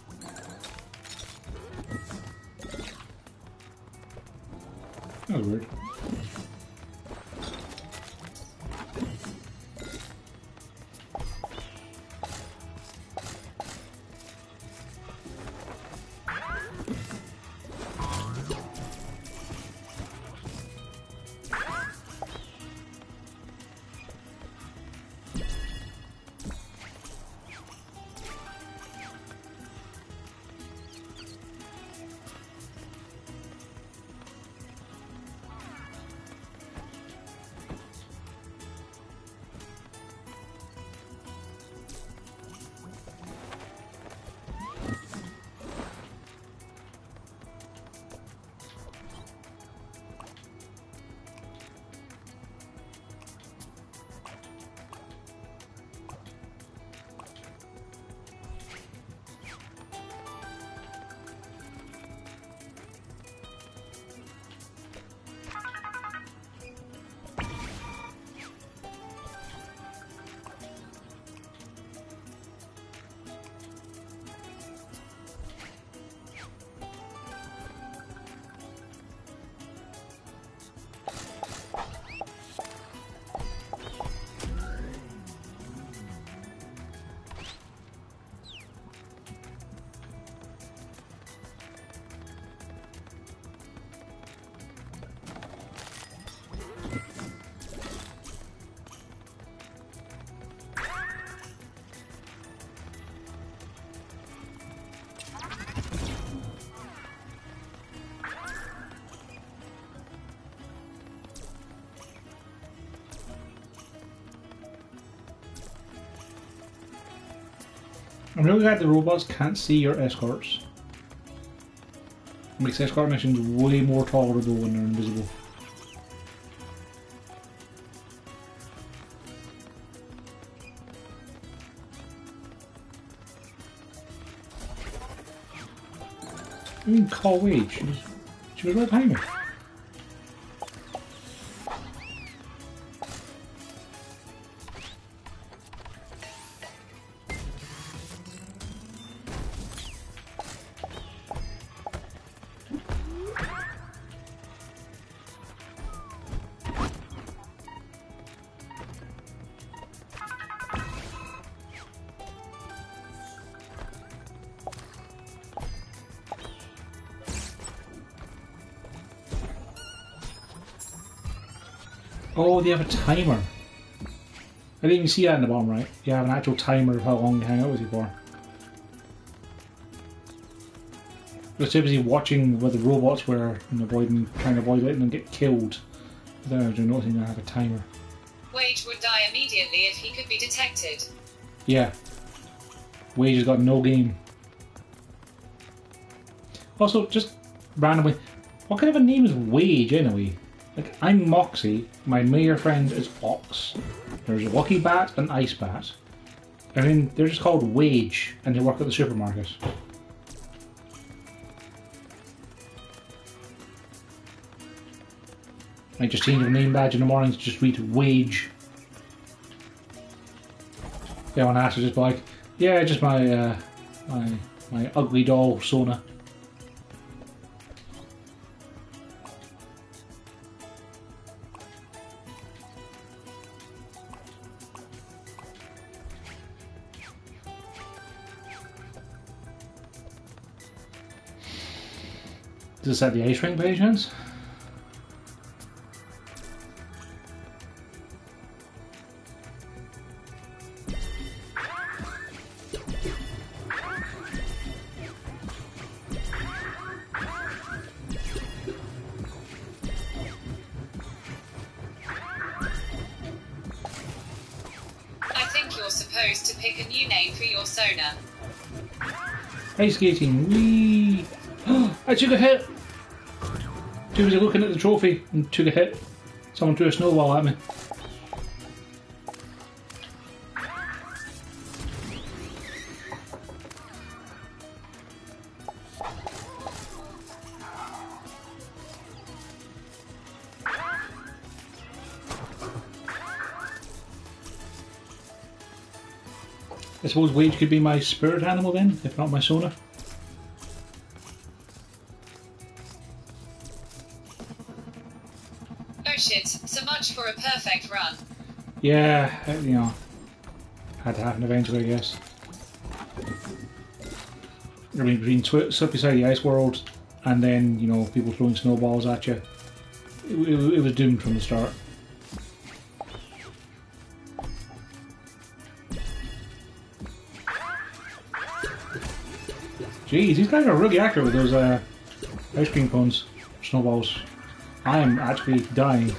That was weird. I'm really glad the robots can't see your escorts. It makes escort missions way more tolerable when they're invisible. I mean, call Wage. She was right behind me. Oh, they have a timer. I didn't even see that in the bottom right. You have an actual timer of how long you hang out with you for. I was too busy watching where the robots were and trying to avoid letting them get killed. Without actually noticing I have a timer. Wage would die immediately if he could be detected. Yeah. Wage has got no game. Also, just randomly, what kind of a name is Wage anyway? Like, I'm Moxie, my mayor friend is Ox. There's Lucky Bat and Ice Bat. I mean, they're just called Wage, and they work at the supermarket. I just change the name badge in the morning to just read Wage. Yeah, when I ask, just be like, yeah, just my ugly doll Sona. Does this have the ice ring by any chance? I think you're supposed to pick a new name for your Sona. Ice skating, wee! I took a hit! Too busy looking at the trophy and took a hit. Someone threw a snowball at me. I suppose Wage could be my spirit animal then, if not my Sona. Oh shit, so much for a perfect run. Yeah, you know, had to happen eventually, I guess. I mean, between stuff beside the ice world and then, you know, people throwing snowballs at you, it was doomed from the start. Jeez, these guys are really accurate with those ice cream cones, snowballs. I am actually dying.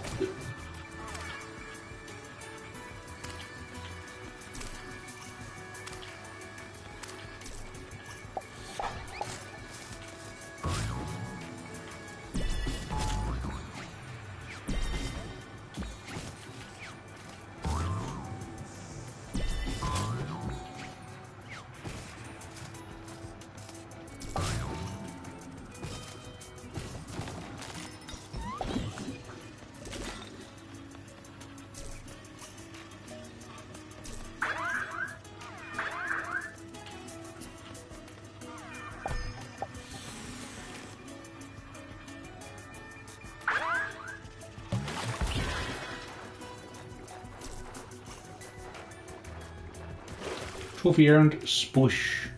Trophy earned, spush.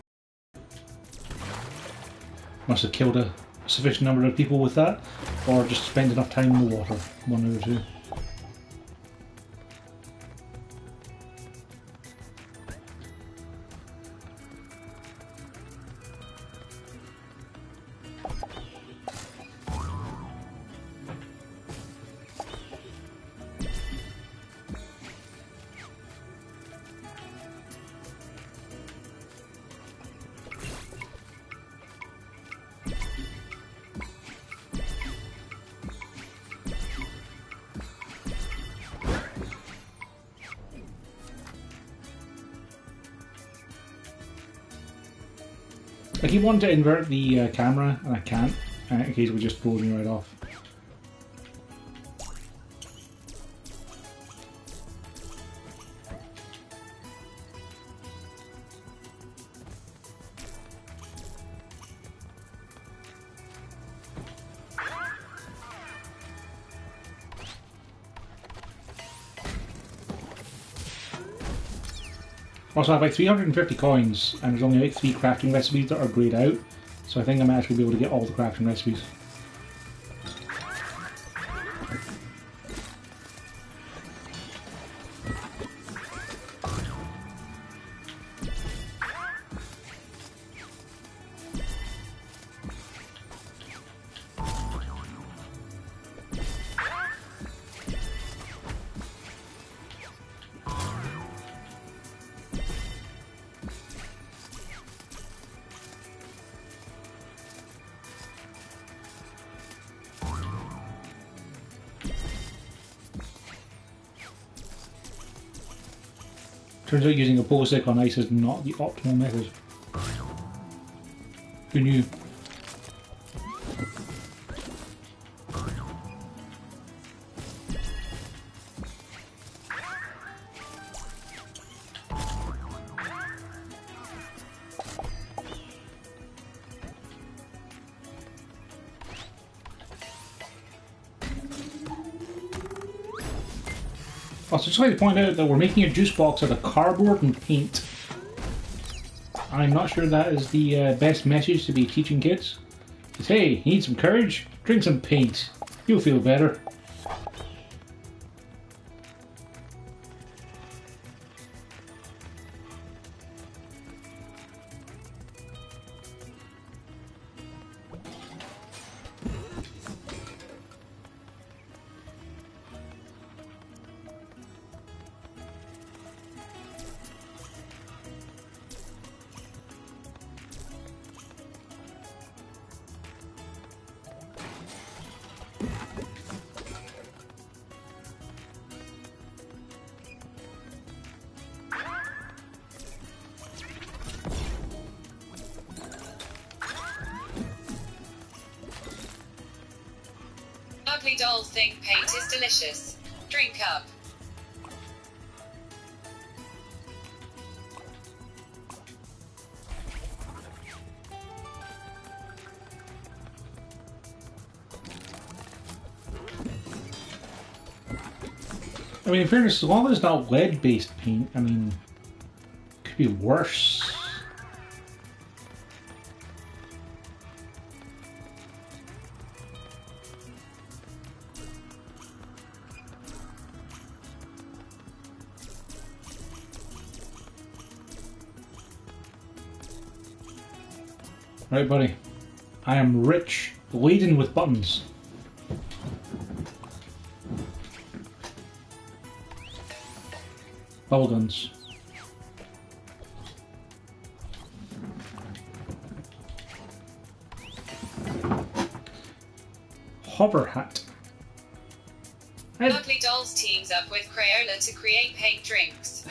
Must have killed a sufficient number of people with that, or just spent enough time in the water, one or two. I keep wanting to invert the camera, and I can't. In case we just throw me right off. Also, I have like 350 coins, and there's only like 3 crafting recipes that are grayed out, so I think I might actually be able to get all the crafting recipes. Turns out using a pogo stick on ice is not the optimal method. Who knew? Also, just like to point out that we're making a juice box out of cardboard and paint. I'm not sure that is the best message to be teaching kids. Just, hey, you need some courage? Drink some paint. You'll feel better. Ugly dolls think paint is delicious. Drink up. I mean, in fairness, as long as it's not lead-based paint, I mean, it could be worse. Right, buddy. I am rich, laden with buttons. Bubble guns. Hover hat. Ugly Dolls teams up with Crayola to create paint drinks.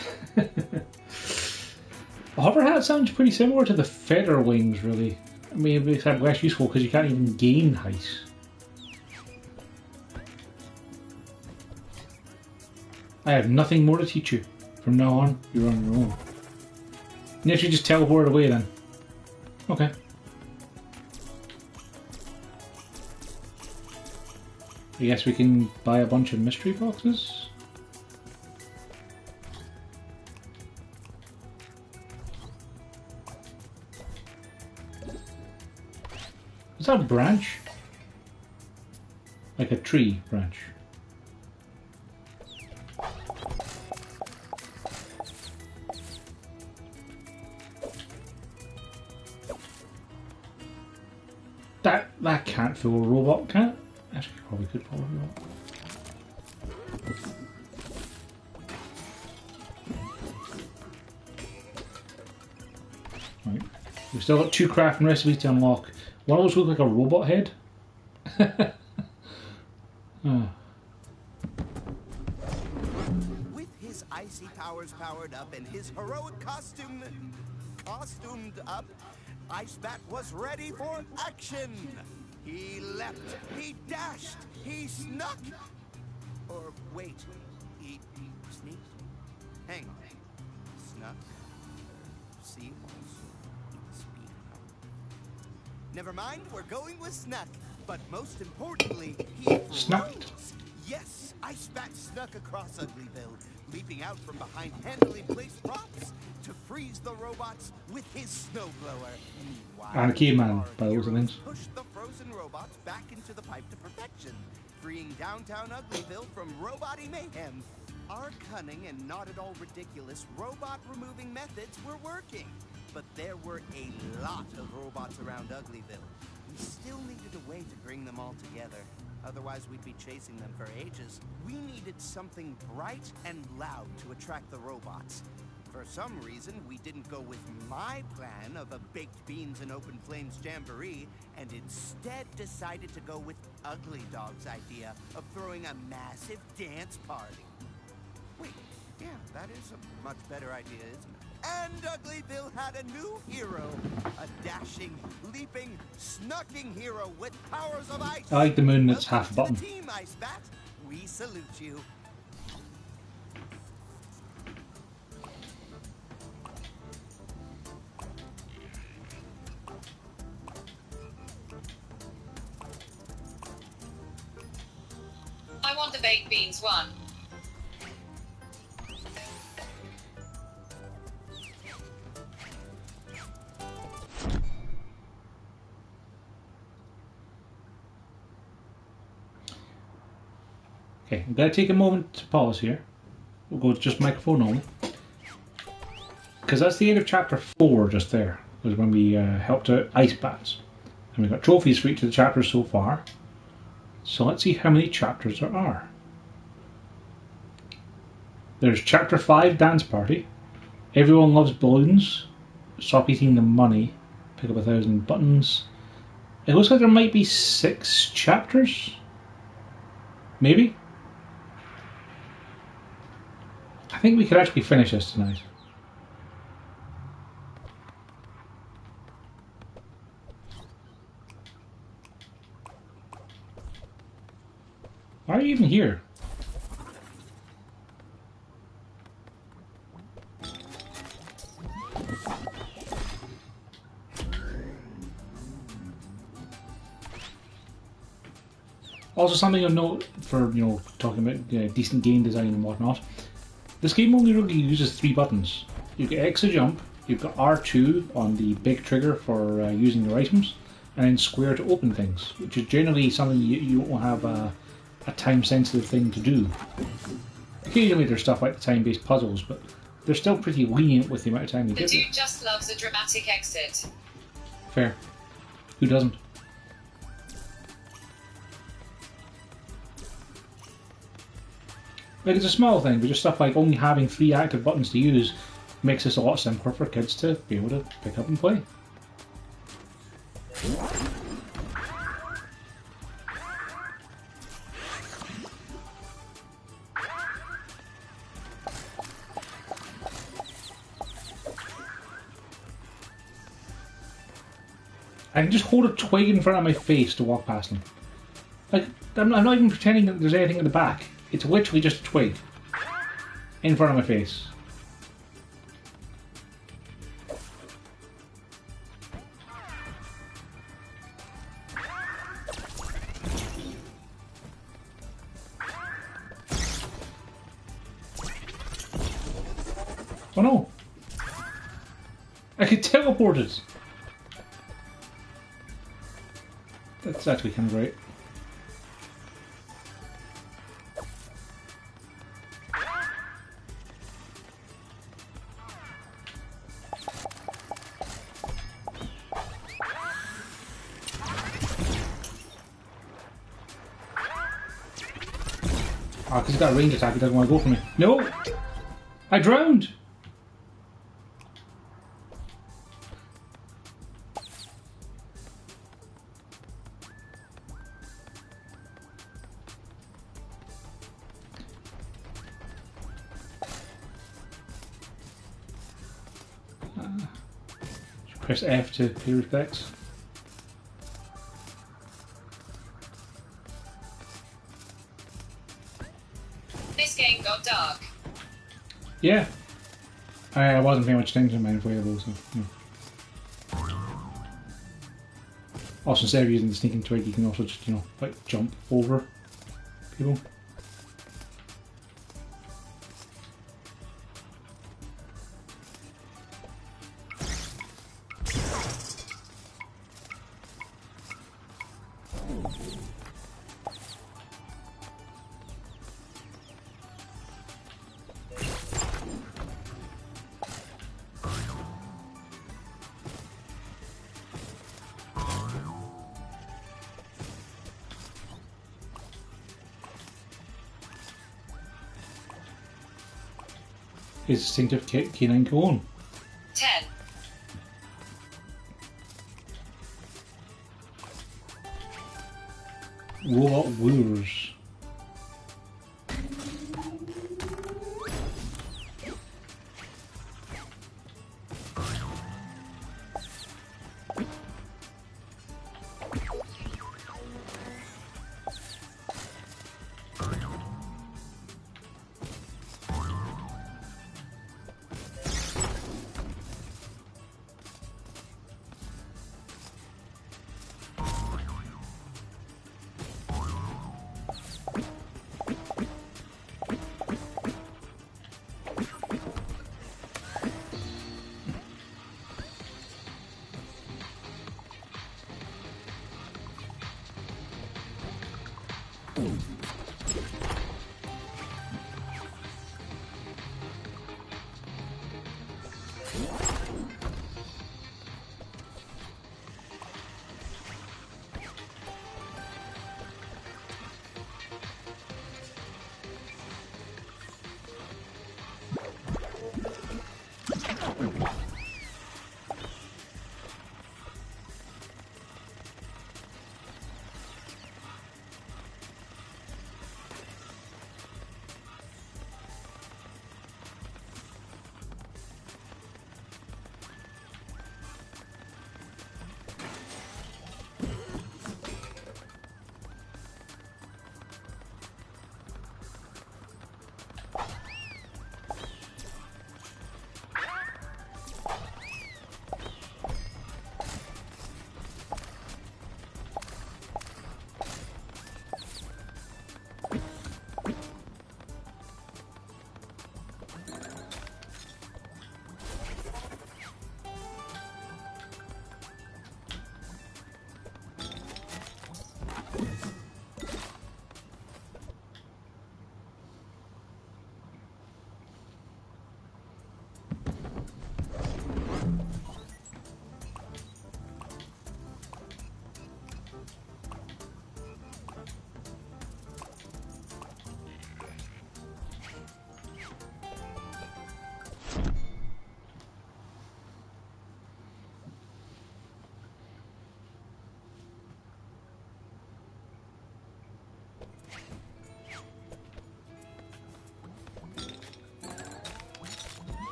A hover hat sounds pretty similar to the feather wings, really. I mean, it's less useful because you can't even gain height. I have nothing more to teach you. From now on, you're on your own. You actually just teleport away then. Okay. I guess we can buy a bunch of mystery boxes. Is that a branch? Like a tree branch. That can't fill a robot, can it? Actually, probably could fill a robot. Right. We've still got 2 crafting recipes to unlock. One of those look like a robot head. Oh. With his icy powers powered up and his heroic costumed up, Icebat was ready for action. He leapt, he dashed, he snuck. Or wait, he sneaked? Hang on. Snuck? See also speak. Never mind, we're going with snuck. But most importantly, he Snucked. froze. Yes, Icebat snuck across UglyVille, leaping out from behind handily placed props to freeze the robots with his snowblower. And a caveman, by the Our looks of things. heroes pushed the frozen robots back into the pipe to perfection, freeing downtown UglyVille from robot-y mayhem. Our cunning and not at all ridiculous robot-removing methods were working, but there were a lot of robots around UglyVille. We still needed a way to bring them all together. Otherwise, we'd be chasing them for ages. We needed something bright and loud to attract the robots. For some reason, we didn't go with my plan of a baked beans and open flames jamboree, and instead decided to go with Ugly Dog's idea of throwing a massive dance party. Wait, yeah, that is a much better idea, isn't it? And UglyVille had a new hero. A dashing, leaping, snucking hero with powers of ice. I like the moon that's half a Welcome button. to the team, Icebat. We salute you. I want the baked beans one. Okay, I'm going to take a moment to pause here. We'll go just microphone only. Because that's the end of chapter 4 just there. Was when we helped out ice bats. And we got trophies for each of the chapters so far. So let's see how many chapters there are. There's chapter 5, Dance Party. Everyone loves balloons. Stop eating the money. Pick up 1,000 buttons. It looks like there might be 6 chapters. Maybe? I think we could actually finish this tonight. Why are you even here? Also, something of note for talking about decent game design and whatnot. This game only really uses 3 buttons. You've got X to jump, you've got R2 on the big trigger for using your items, and then square to open things, which is generally something you won't have a time-sensitive thing to do. Occasionally there's stuff like the time-based puzzles, but they're still pretty lenient with the amount of time you The get. dude just loves a dramatic exit. Fair. Who doesn't? Like, it's a small thing, but just stuff like only having 3 active buttons to use makes this a lot simpler for kids to be able to pick up and play. I can just hold a twig in front of my face to walk past them. Like, I'm not even pretending that there's anything in the back. It's literally just a twig in front of my face. Oh no! I could teleport it! That's actually kind of great. Oh, because he's got a range attack, he doesn't want to go for me. No! I drowned! Press F to pay respects. This game got dark. Yeah. I wasn't paying much attention to my inflatable, so yeah. Also, instead of using the sneaking twig, you can also just, you know, like jump over people. His distinctive canine cologne. 10. Robot lures.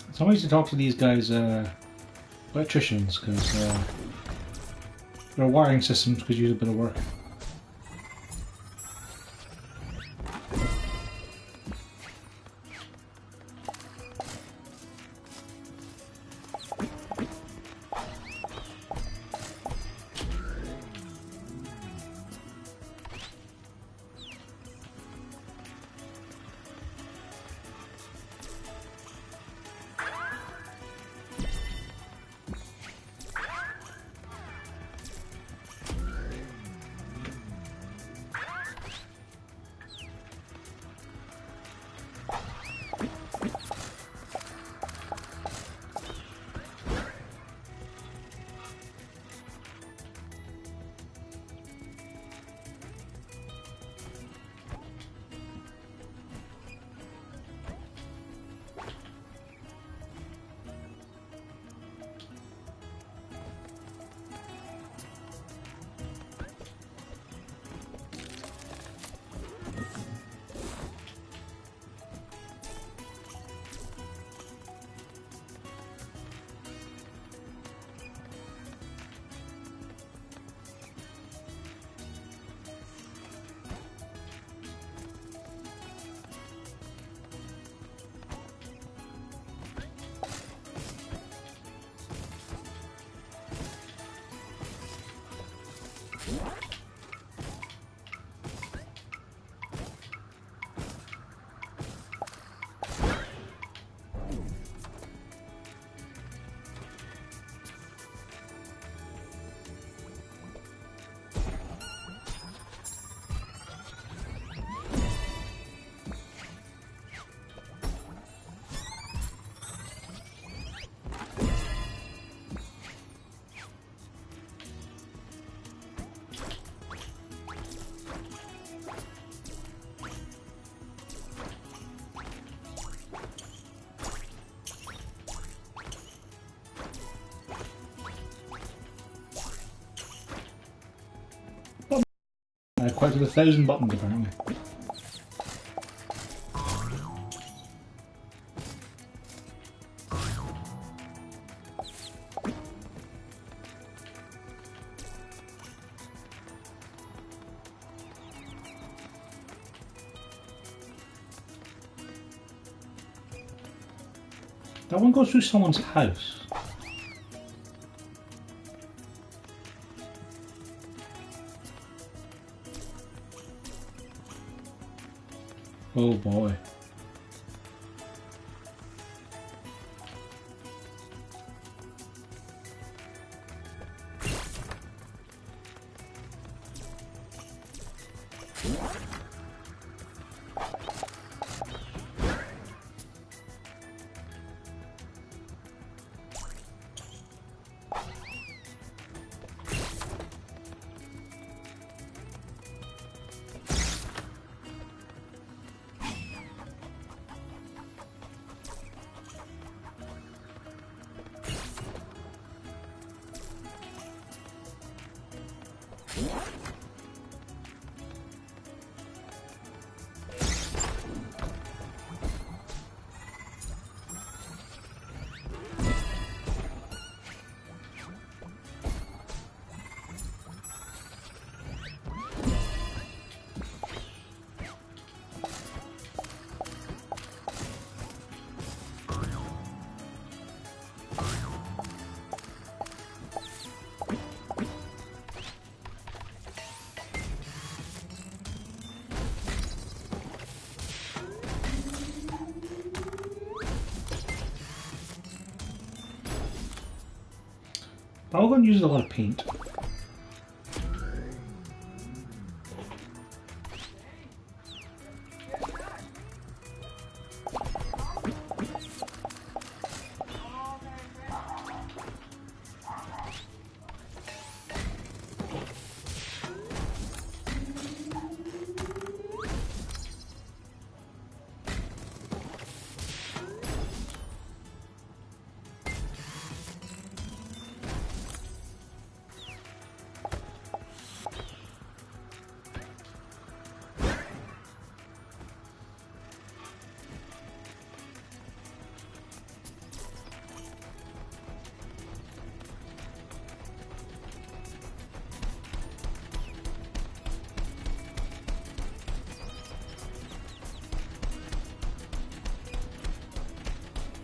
It's always to talk to these guys, electricians, because their wiring systems could use a bit of work. Quite to the 1,000 buttons apparently. That one goes through someone's house. Oh boy. Balgon uses a lot of paint.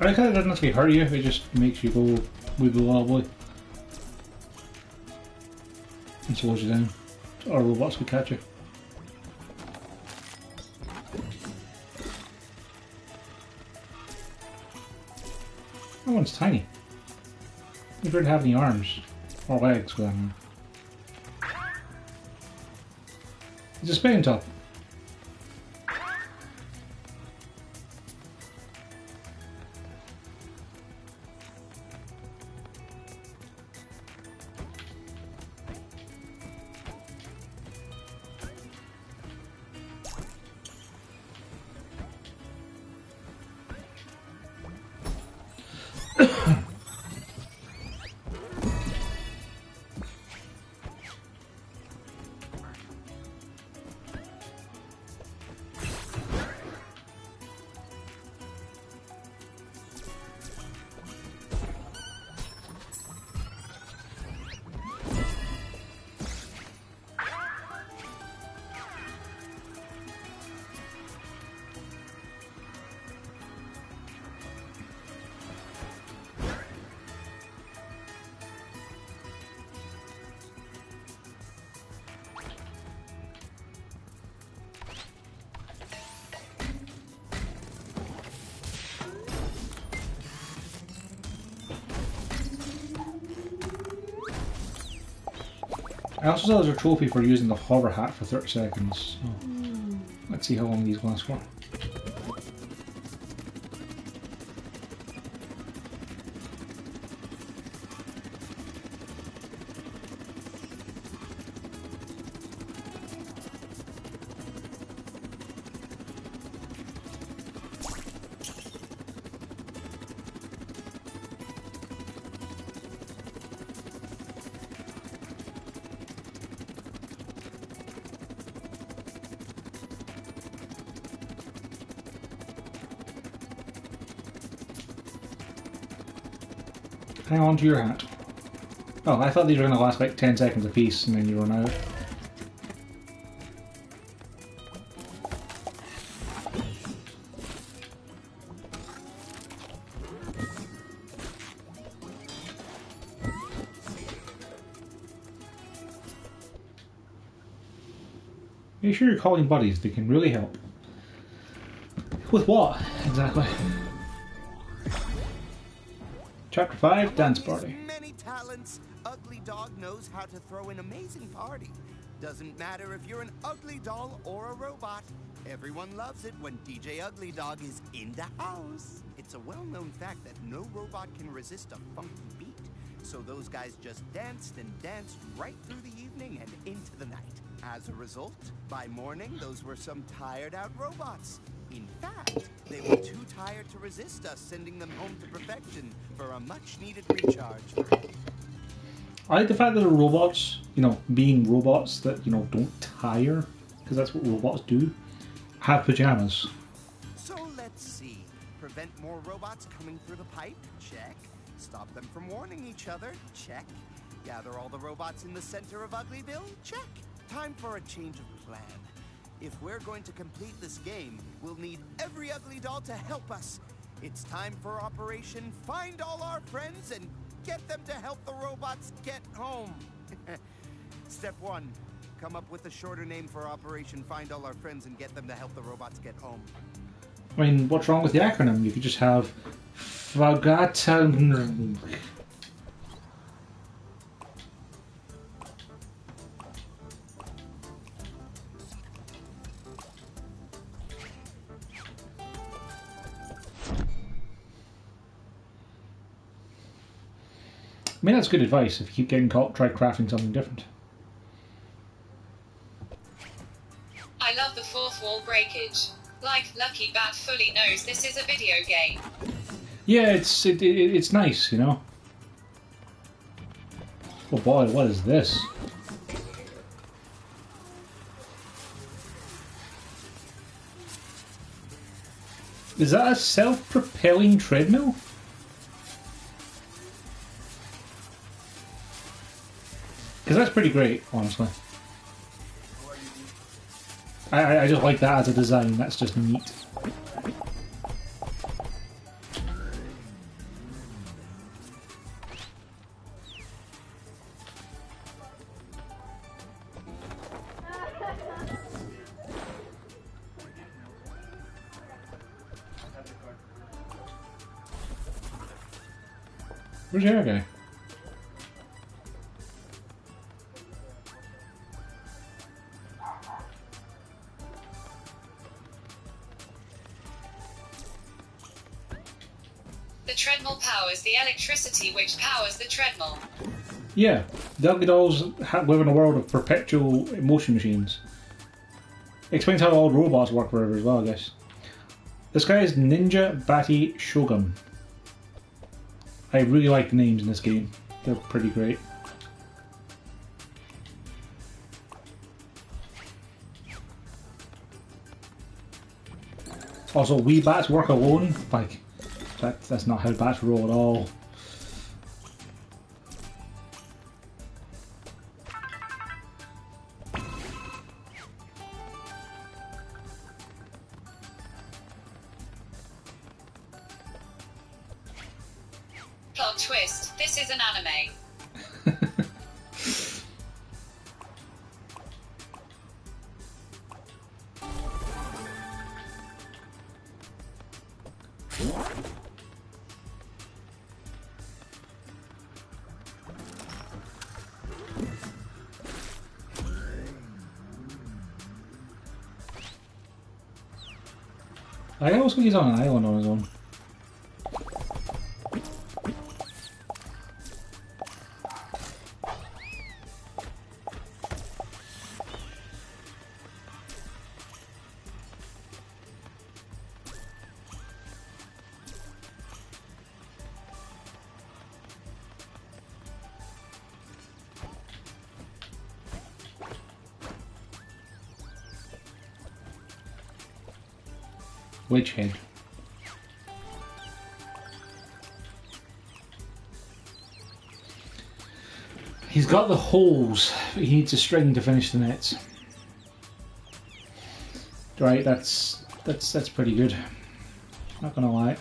I like how it doesn't actually hurt you, it just makes you go wiggle wobbly and slows you down, or robots could catch you. That one's tiny. You don't have any arms or legs for that one. It's a spinning top. I also saw there's a trophy for using the hover hat for 30 seconds. So let's see how long these last for. Hang on to your hat. Oh, I thought these were going to last like 10 seconds a piece and then you run out. Make sure you're calling buddies, they can really help. With what, exactly? Chapter 5, Dance Party. Many talents, Ugly Dog knows how to throw an amazing party. Doesn't matter if you're an ugly doll or a robot. Everyone loves it when DJ Ugly Dog is in the house. It's a well-known fact that no robot can resist a funky beat. So those guys just danced and danced right through the evening and into the night. As a result, by morning, those were some tired-out robots. In fact, they were too tired to resist us sending them home to perfection for a much-needed recharge. I like the fact that the robots, you know, being robots that, you know, don't tire, because that's what robots do, have pajamas. So let's see. Prevent more robots coming through the pipe? Check. Stop them from warning each other? Check. Gather all the robots in the center of UglyVille? Check. Time for a change of plan. If we're going to complete this game, we'll need every ugly doll to help us. It's time for Operation Find All Our Friends and get them to help the robots get home. Step 1. Come up with a shorter name for Operation Find All Our Friends and get them to help the robots get home. I mean, what's wrong with the acronym? You could just have Forgotten. I mean, that's good advice. If you keep getting caught, try crafting something different. I love the fourth wall breakage. Like Lucky Bat fully knows this is a video game. Yeah, it's nice, you know. Oh boy, what is this? Is that a self-propelling treadmill? Because that's pretty great, honestly. I just like that as a design, that's just neat. Where's the other guy? The treadmill powers the electricity which powers the treadmill. Yeah, the Ugly Dolls live in a world of perpetual motion machines. Explains how all robots work forever as well, I guess. This guy is Ninja Batty Shogun. I really like the names in this game. They're pretty great. Also, we bats work alone. Like, that's not how bats roll at all. Plot twist, this is an anime. I also he's on an island on his own. Witch head. He's got the holes, but he needs a string to finish the nets. Right, that's pretty good. Not gonna lie.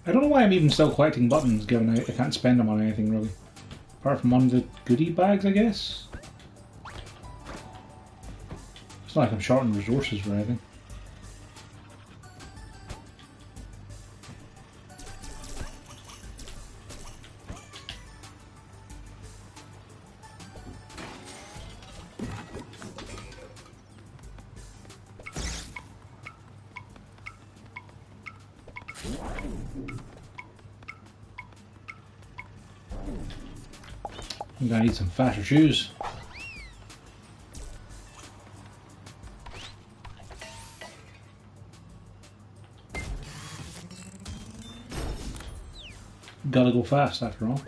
I don't know why I'm even still collecting buttons, given I can't spend them on anything really. Apart from one of the goodie bags, I guess? It's not like I'm short on resources or anything. I'm gonna need some faster shoes. Gotta go fast after all.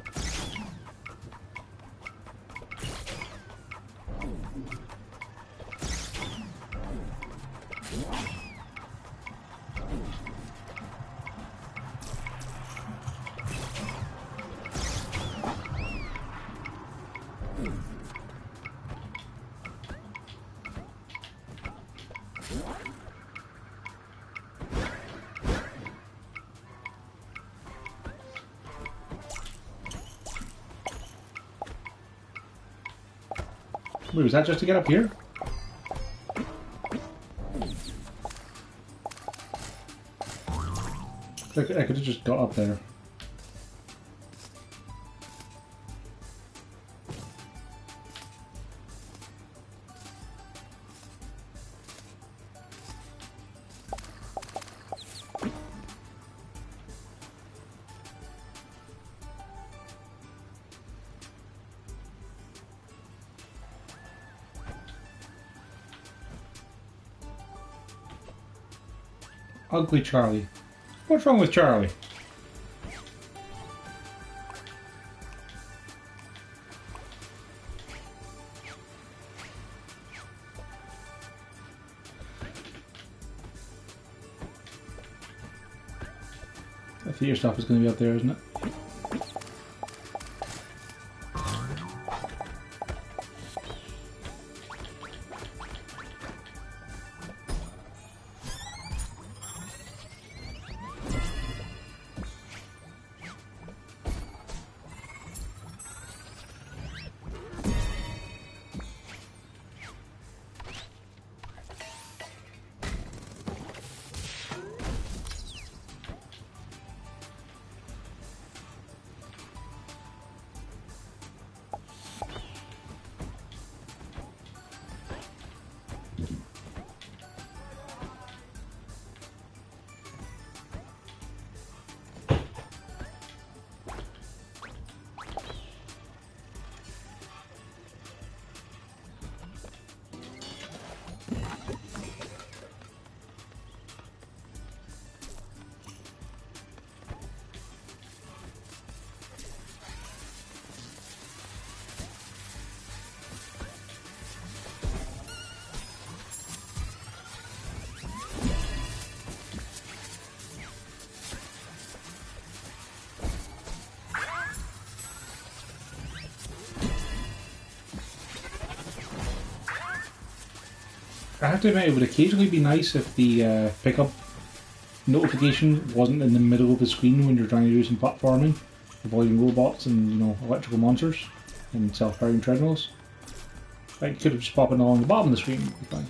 Wait, was that just to get up here? I could have just got up there. Ugly Charlie. What's wrong with Charlie? The theater stuff is going to be up there, isn't it? I have to admit, it would occasionally be nice if the pickup notification wasn't in the middle of the screen when you're trying to do some platforming, avoiding robots and, you know, electrical monsters and self-powering treadmills. Like, it could have just popped along the bottom of the screen, it'd be fine.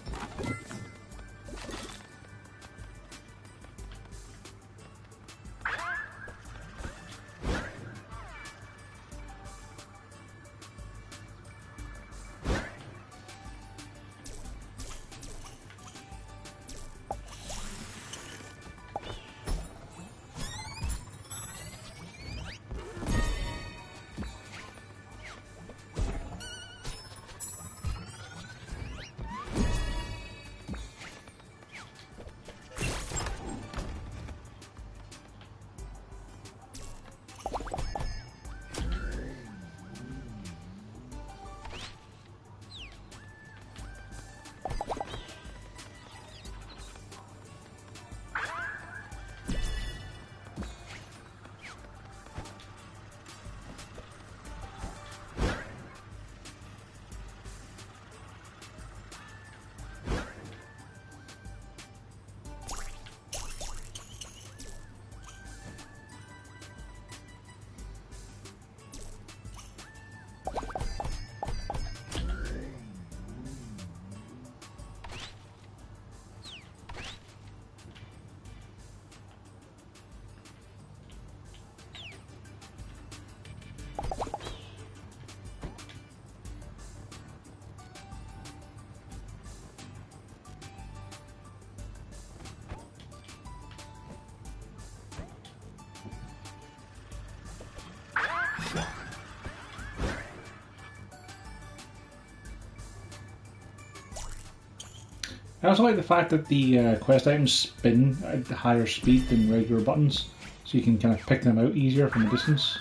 I also like the fact that the quest items spin at a higher speed than regular buttons, so you can kind of pick them out easier from a distance.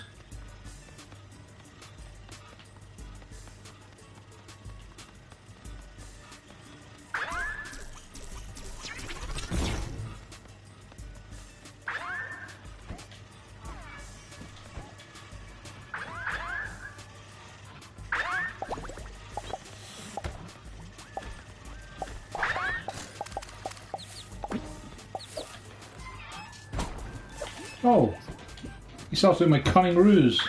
Oh, he saw through my cunning ruse.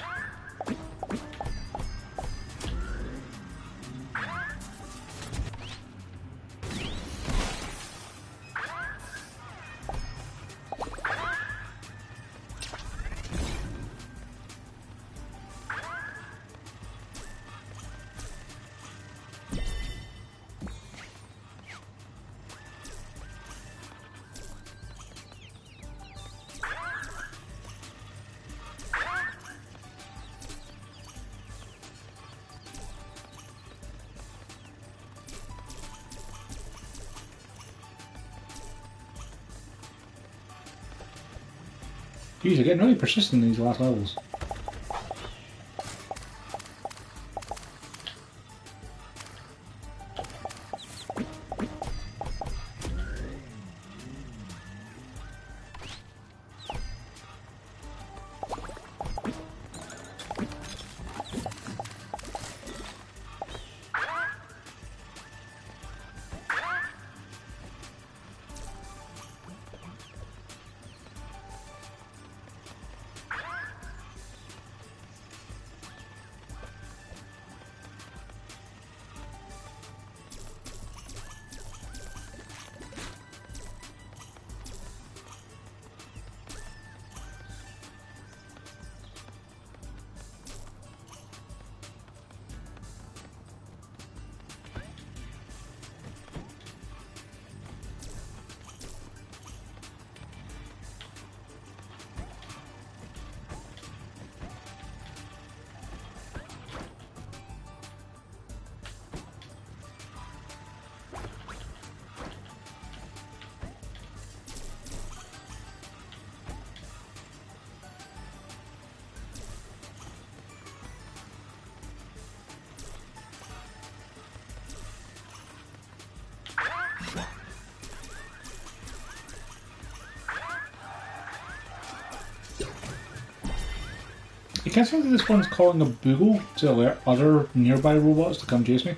Geez, they're getting really persistent in these last levels. It kind of seems like this one's calling a bugle to alert other nearby robots to come chase me,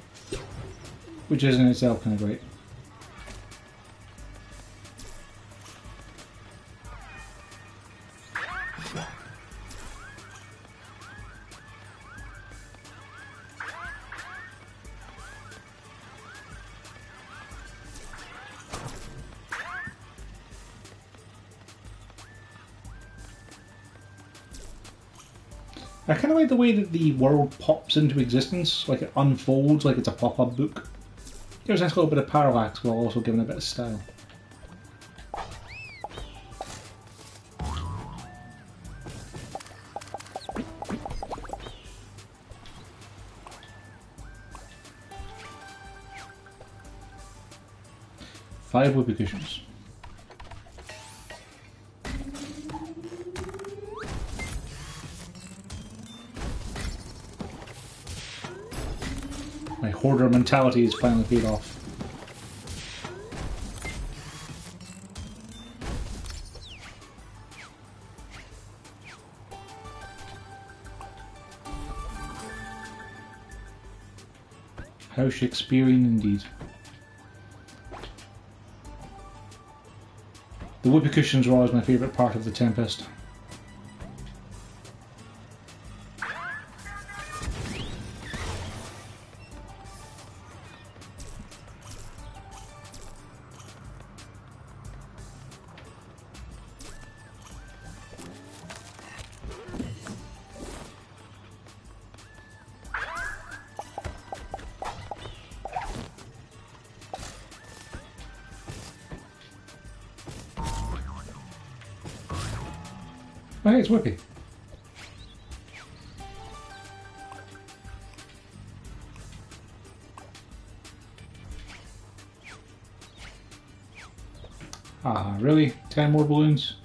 which is in itself kind of great. I kind of like the way that the world pops into existence, like it unfolds like it's a pop-up book. Gives a nice little bit of parallax while also giving a bit of style. Five whoopee cushions. My hoarder mentality is finally paid off. How Shakespearean indeed. The whoopee cushions were always my favourite part of the Tempest. Oh, hey, it's Whippy. Ah, really? 10 more balloons?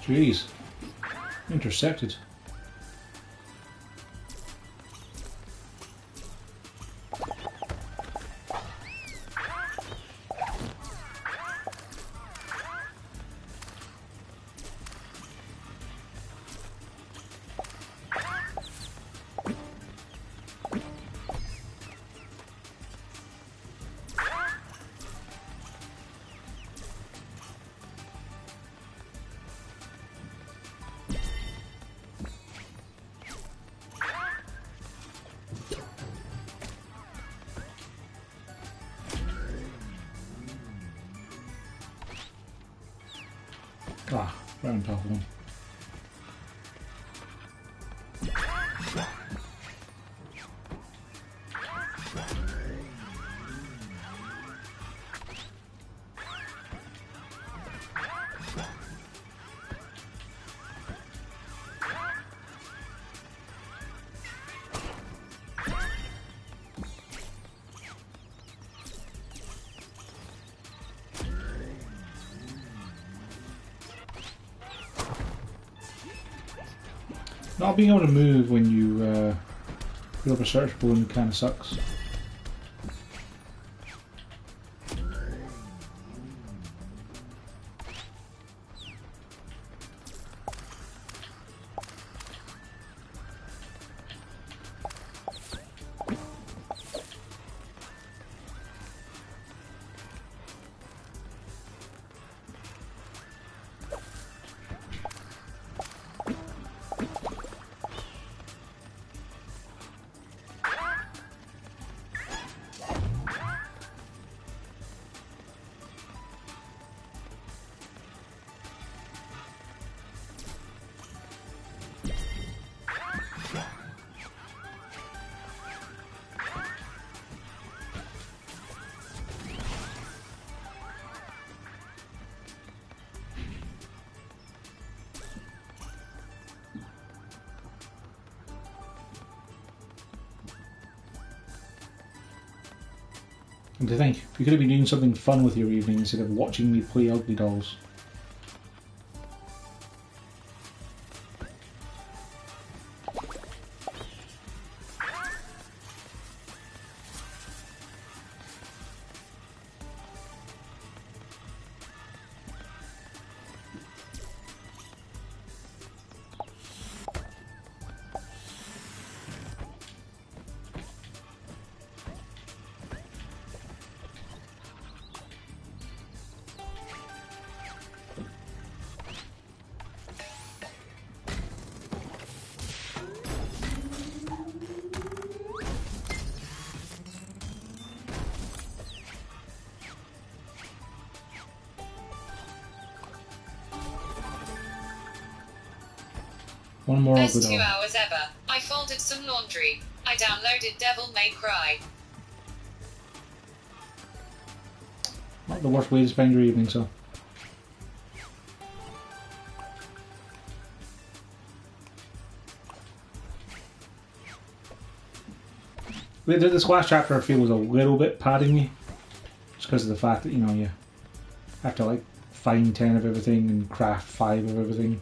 Jeez. Intercepted. Ah, right on top of them. Not being able to move when you put up a search balloon kind of sucks. And to think, you could have been doing something fun with your evening instead of watching me play Ugly Dolls. One more Best Ugly 2 Doll. hours ever. I folded some laundry. I downloaded Devil May Cry. Not the worst way to spend your evening, so. This last chapter I feel was a little bit padding me. Just because of the fact that, you know, you have to like find 10 of everything and craft 5 of everything.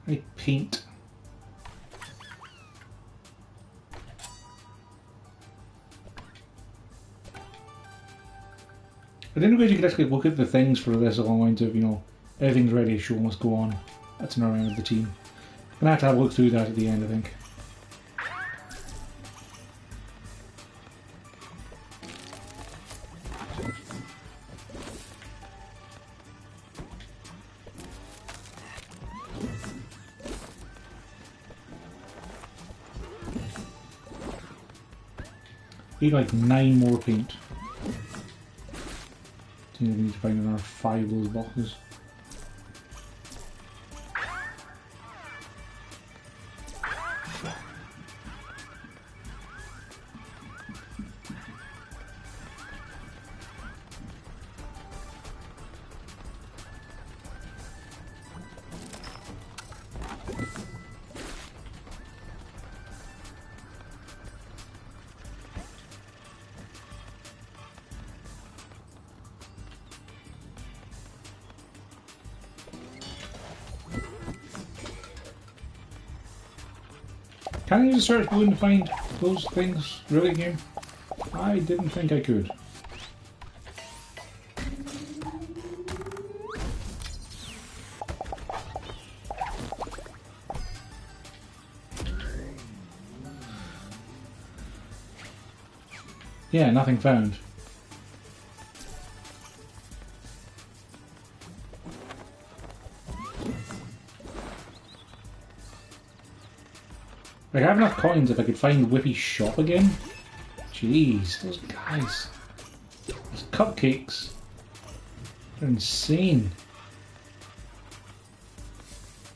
I paint. I didn't know you could actually look at the things for this along the lines of, you know, everything's ready, show must go on. That's another end of the team. I'm gonna have to have a look through that at the end, I think. Need like 9 more paint. I think we need to find another 5 of those boxes. Can I use a search balloon to find those things? Really, game? I didn't think I could. Yeah, nothing found. Like, I have enough coins if I could find Whippy's shop again. Jeez, those guys. Those cupcakes. They're insane.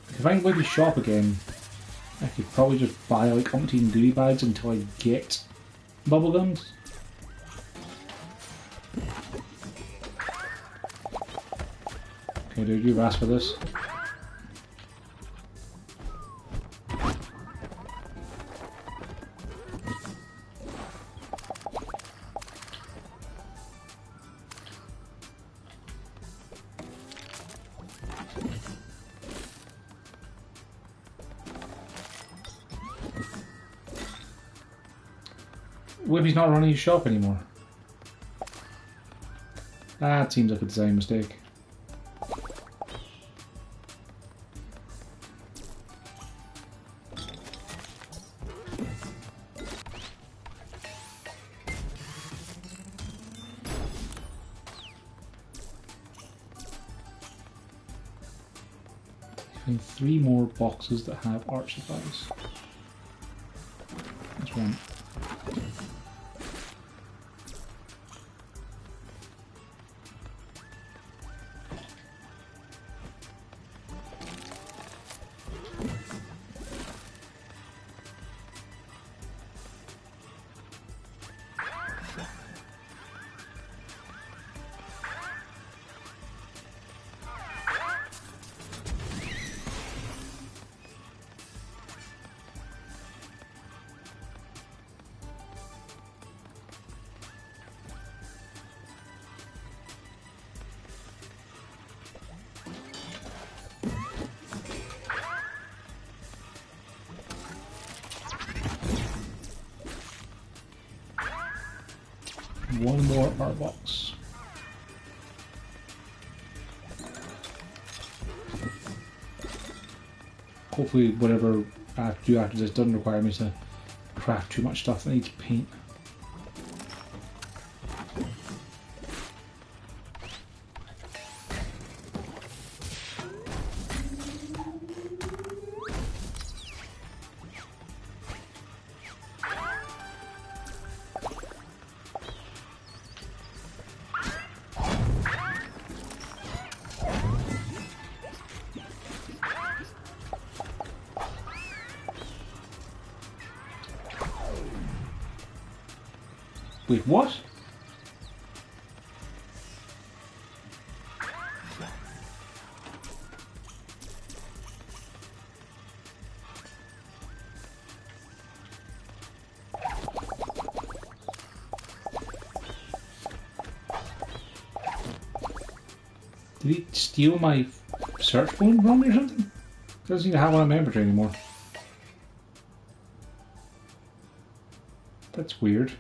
If I can go to the shop again, I could probably just buy like umpteen goodie bags until I get bubblegums. Okay, dude, you've asked for this. Whippy's not running his shop anymore. That seems like a design mistake. Find 3 more boxes that have art supplies. That's one. One more art box. Hopefully whatever I have to do after this doesn't require me to craft too much stuff that needs paint. Wait, what? Did he steal my search phone from me or something? Doesn't seem to have one on my inventory anymore. That's weird.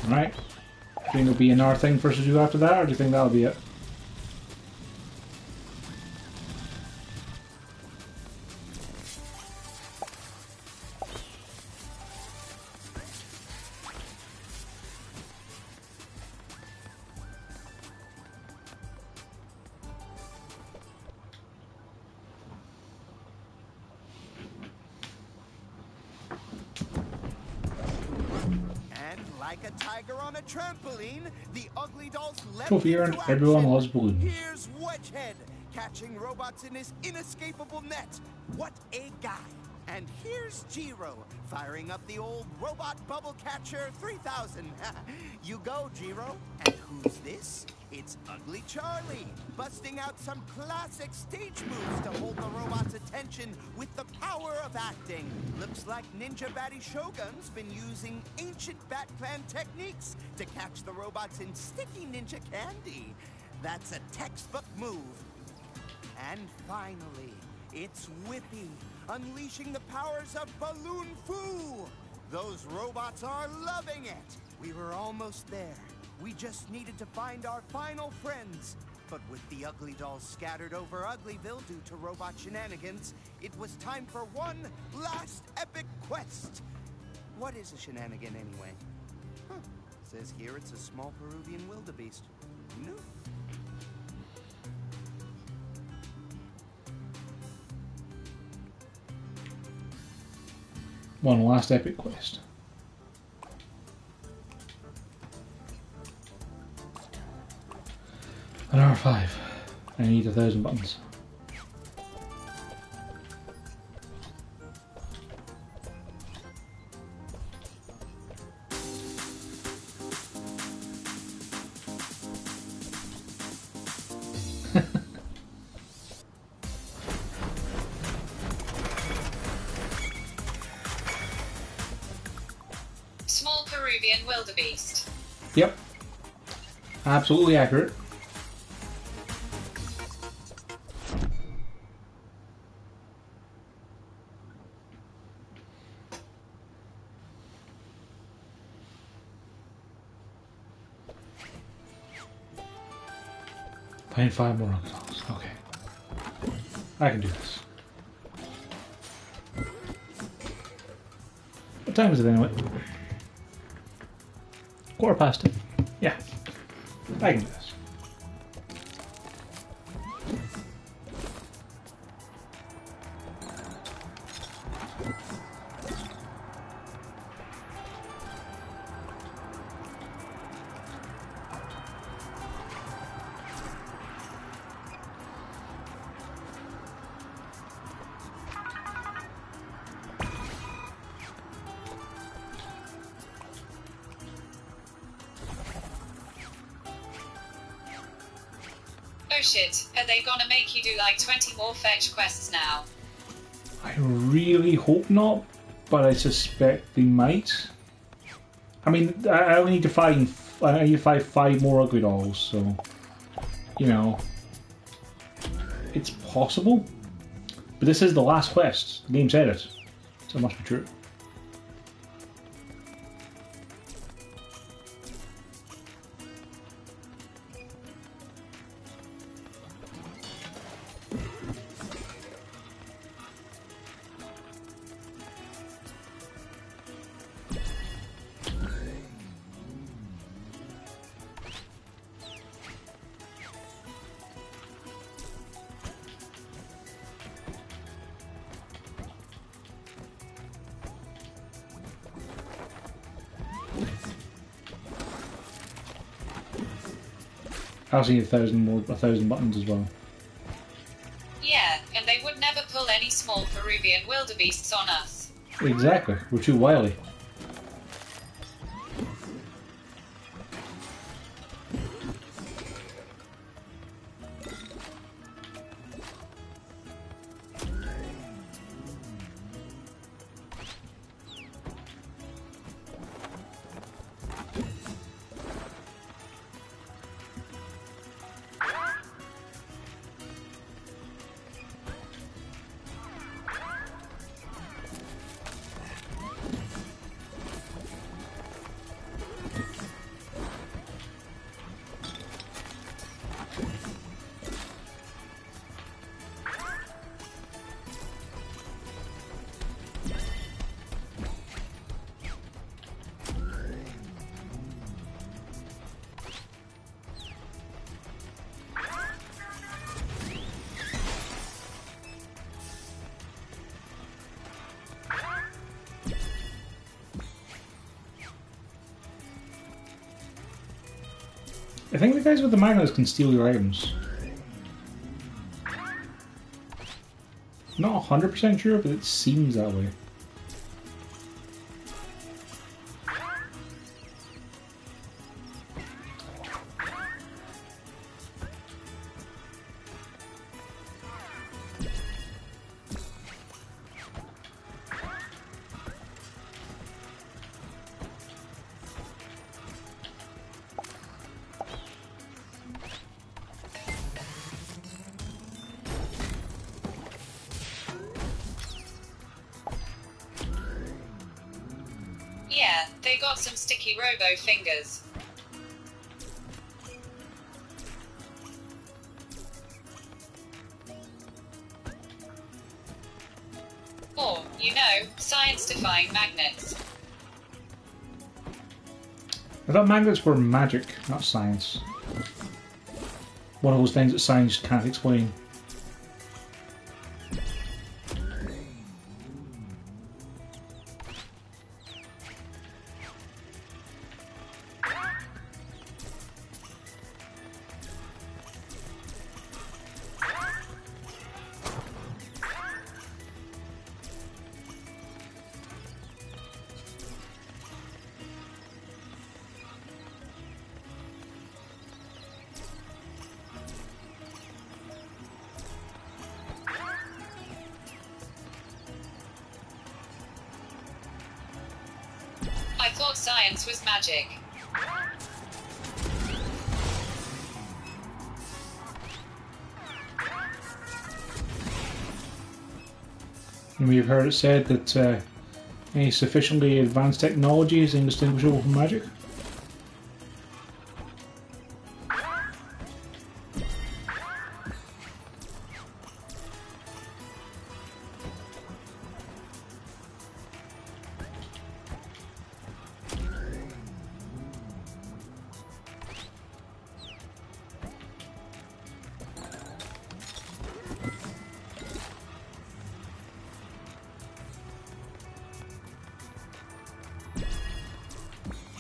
Right. Do you think there'll be another thing for us to do after that, or do you think that'll be it? Like a tiger on a trampoline, the ugly dolls leapt Trophy earned. into action. Everyone loves balloons. Here's Wedgehead, catching robots in his inescapable net. What a guy! And here's Jiro, firing up the old robot bubble catcher 3000. You go, Jiro. And who's this? It's Ugly Charlie, busting out some classic stage moves to hold the robot's attention with the power of acting. Looks like Ninja Batty Shogun's been using ancient Bat Clan techniques to catch the robots in sticky ninja candy. That's a textbook move. And finally, it's Whippy, unleashing the powers of Balloon Fu. Those robots are loving it. We were almost there. We just needed to find our final friends. But with the Ugly Dolls scattered over Uglyville due to robot shenanigans, it was time for one last epic quest. What is a shenanigan anyway? Huh. Says here it's a small Peruvian wildebeest. Who knew? One last epic quest. An hour 5. I need 1,000 buttons. Small Peruvian wildebeest. Yep. Absolutely accurate. Find 5 more alcohols. Okay. I can do this. What time is it anyway? 10:15. Yeah. I can do this. Oh shit, are they gonna make you do like 20 more fetch quests now? I really hope not, but I suspect they might. I mean, I only need to find 5 more ugly dolls, so you know, it's possible. But this is the last quest. The game said it, so it must be true. I also need 1,000 buttons as well. Yeah, and they would never pull any small Peruvian wildebeests on us. Exactly, we're too wily. I think the guys with the magnets can steal your items. Not 100% sure, but it seems that way. Yeah, they got some sticky robo fingers. Or, you know, science-defying magnets. I thought magnets were magic, not science. One of those things that science can't explain. I thought science was magic. And we've heard it said that any sufficiently advanced technology is indistinguishable from magic.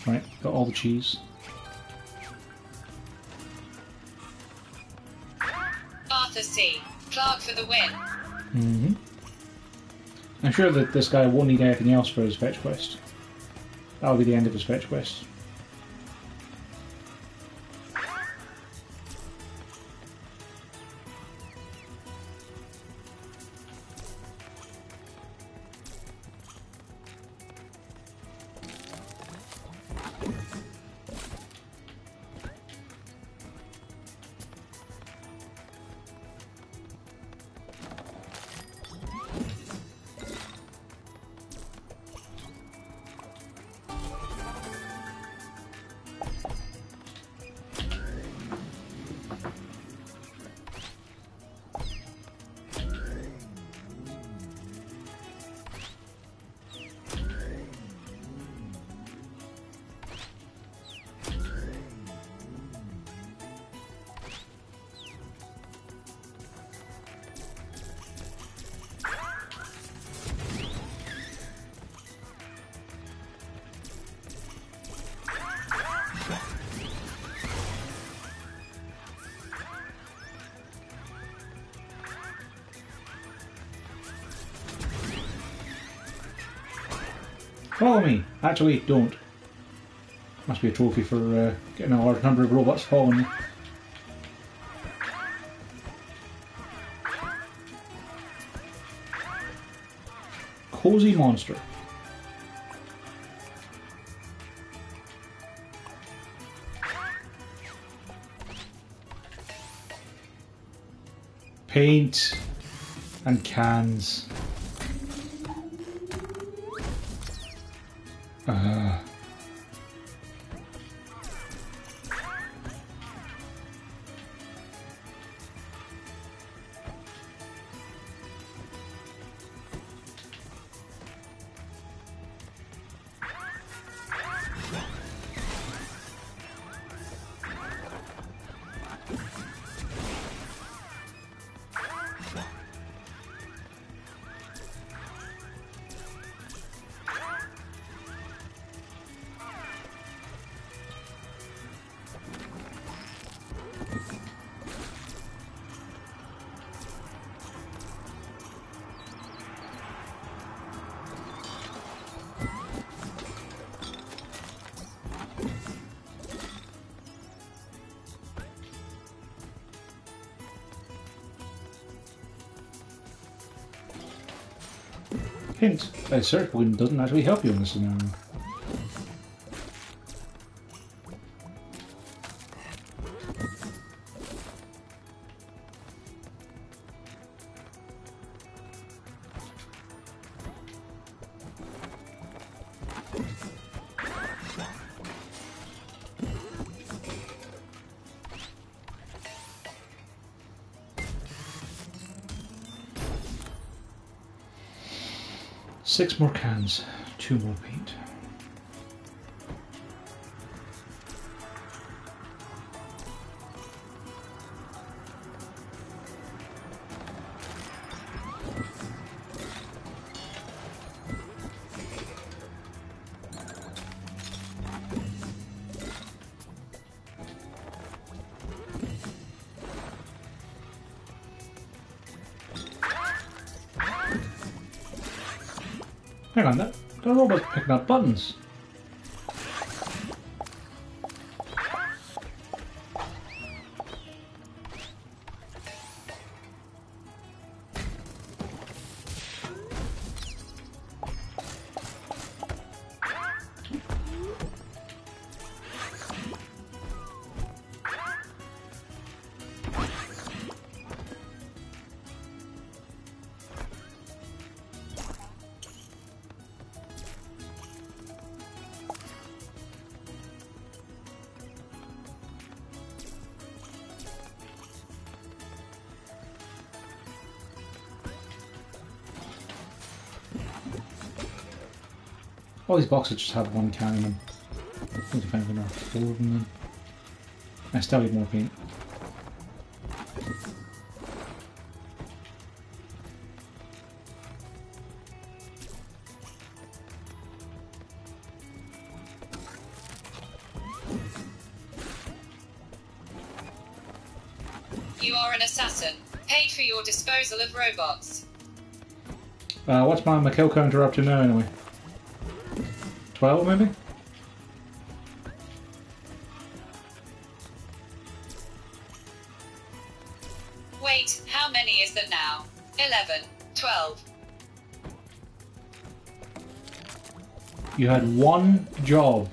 Right, got all the cheese. Arthur C. Clarke for the win. Mm-hmm. I'm sure that this guy won't need anything else for his fetch quest. That'll be the end of his fetch quest. Follow me! Actually, don't. Must be a trophy for getting a large number of robots following me. Cozy monster. Paint and cans. Hint, a search balloon doesn't actually help you in this scenario. Six more cans, 2 more paint. Hang on, they're almost picking up buttons. All these boxes just have 1 can in them. I think if anything, there are 4 of them then. I still need more paint. You are an assassin. Paid for your disposal of robots. What's my kill counter up to now anyway? 12 maybe? Wait, how many is there now? 11, 12. You had 1 job.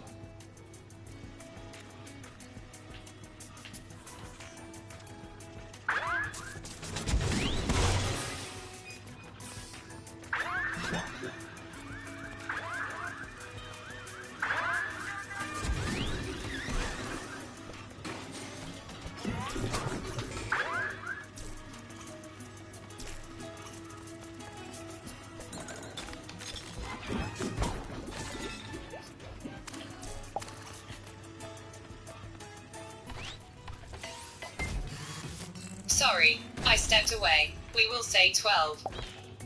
Sorry, I stepped away. We will say 12.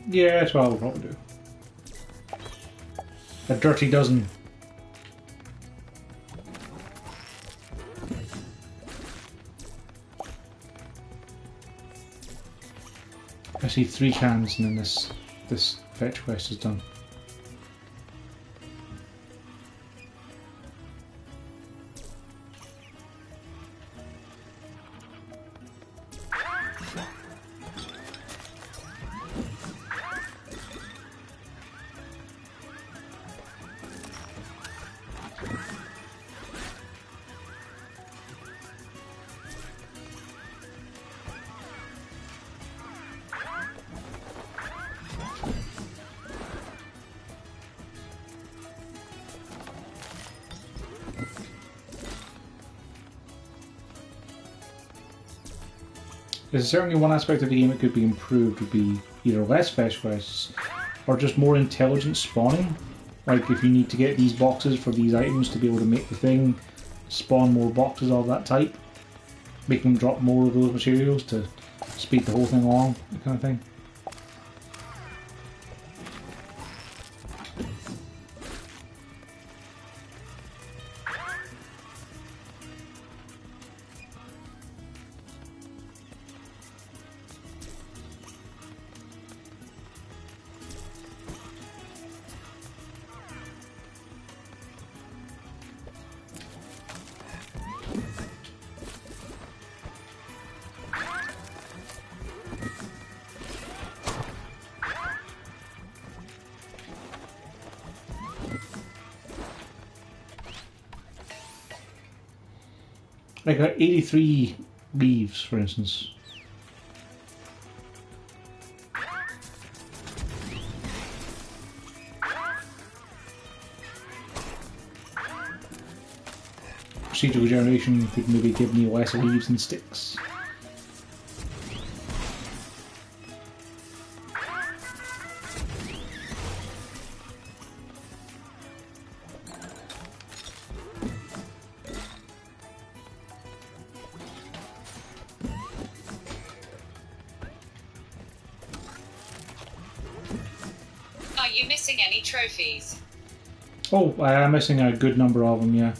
Yeah, 12 will probably do. A dirty dozen. I see 3 cans and then this fetch quest is done. There's certainly one aspect of the game that could be improved, would be either less fetch quests or just more intelligent spawning. Like if you need to get these boxes for these items to be able to make the thing, spawn more boxes of that type, make them drop more of those materials to speed the whole thing along, that kind of thing. Like 83 leaves, for instance. Procedural generation could maybe give me less leaves and sticks. Are you missing any trophies? Oh, I am missing a good number of them, yeah.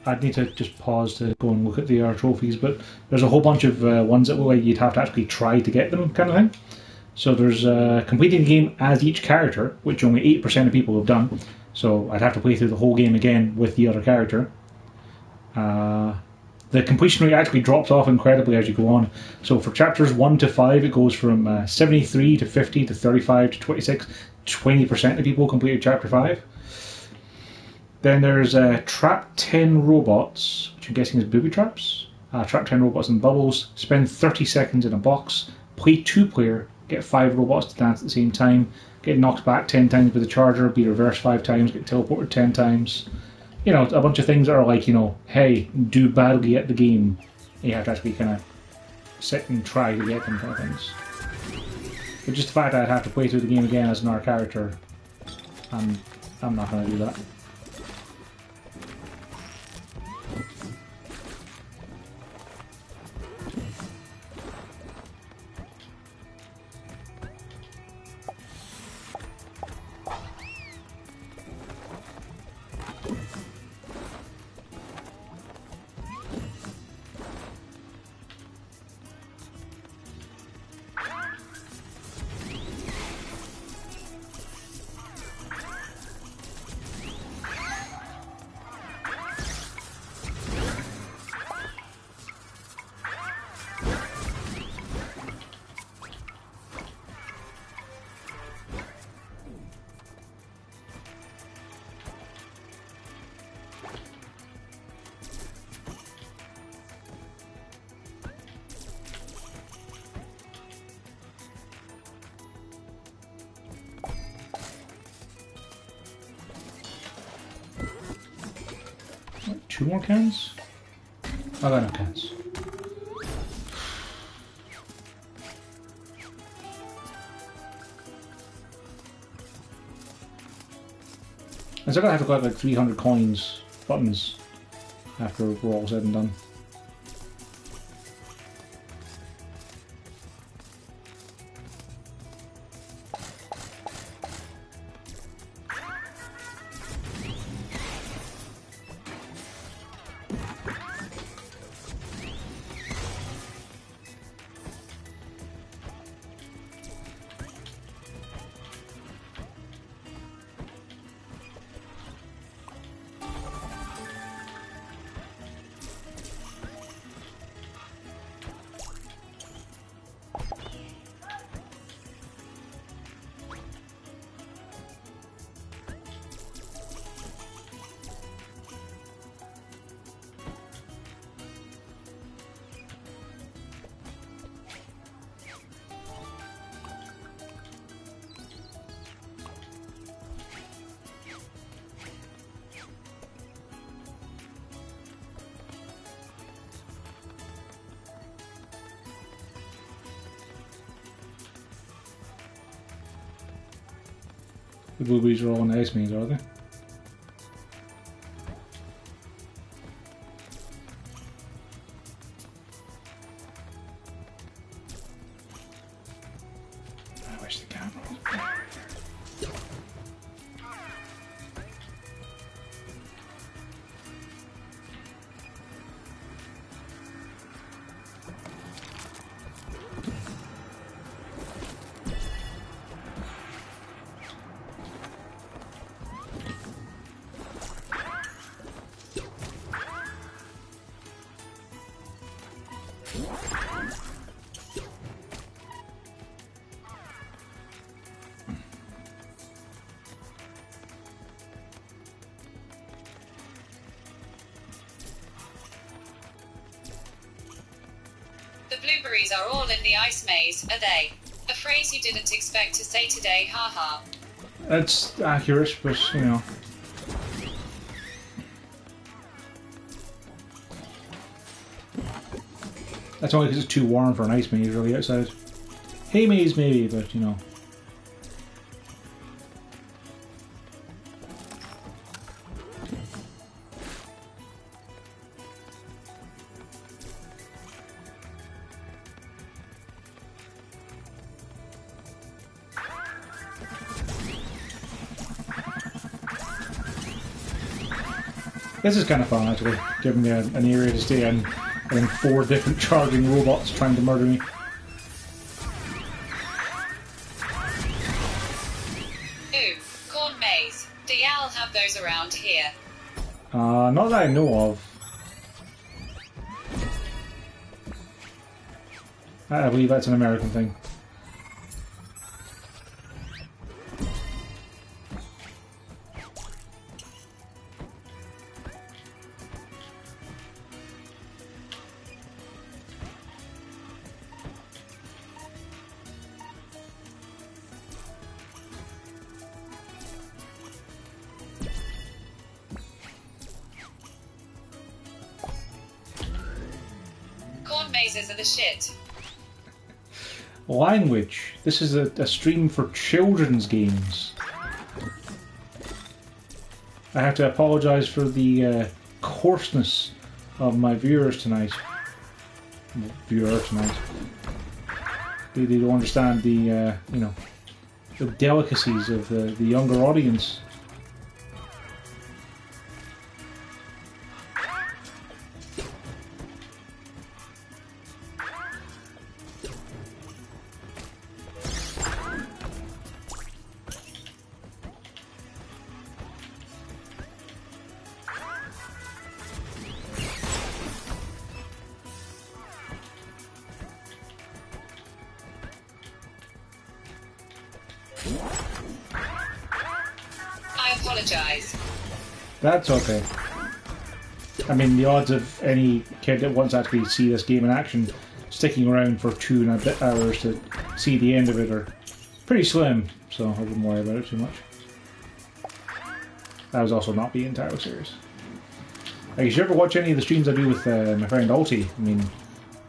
I'd need to just pause to go and look at the trophies, but there's a whole bunch of ones that look like you'd have to actually try to get them, kind of thing. So there's completing the game as each character, which only 8% of people have done. So I'd have to play through the whole game again with the other character. The completion rate actually drops off incredibly as you go on. So for chapters 1 to 5, it goes from 73 to 50 to 35 to 26. 20% of people completed chapter 5. Then there's trap 10 robots, which I'm guessing is booby traps. Trap 10 robots in bubbles, spend 30 seconds in a box, play 2-player, get 5 robots to dance at the same time, get knocked back 10 times with a charger, be reversed 5 times, get teleported 10 times. You know, a bunch of things that are like, you know, hey, do badly at the game. You have to actually kind of sit and try to get them kind of things. But just the fact that I'd have to play through the game again as another character, I'm not going to do that. Two more cans? I got no cans. I'm still gonna have to collect like 300 coins, buttons, after we're all said and done. The boobies are all in the ice maze, are they? I wish the camera was... Blueberries are all in the ice maze, are they? A phrase you didn't expect to say today, haha. It's accurate, but you know. That's only because it's too warm for an ice maze really outside. Hay maze maybe, but you know. This is kind of fun actually, giving me an area to stay in and 4 different charging robots trying to murder me. Ooh, corn maze. Do y'all have those around here? Not that I know of. I believe that's an American thing. Corn mazes are the shit. Language. This is a stream for children's games. I have to apologise for the coarseness of my viewers tonight. Viewer tonight. They don't understand the you know, the delicacies of the younger audience. I apologise. That's okay. I mean, the odds of any kid that wants to actually see this game in action sticking around for 2 and a bit hours to see the end of it are pretty slim, so I wouldn't worry about it too much. I was also not being entirely serious. Like, if you ever watch any of the streams I do with my friend Alti, I mean,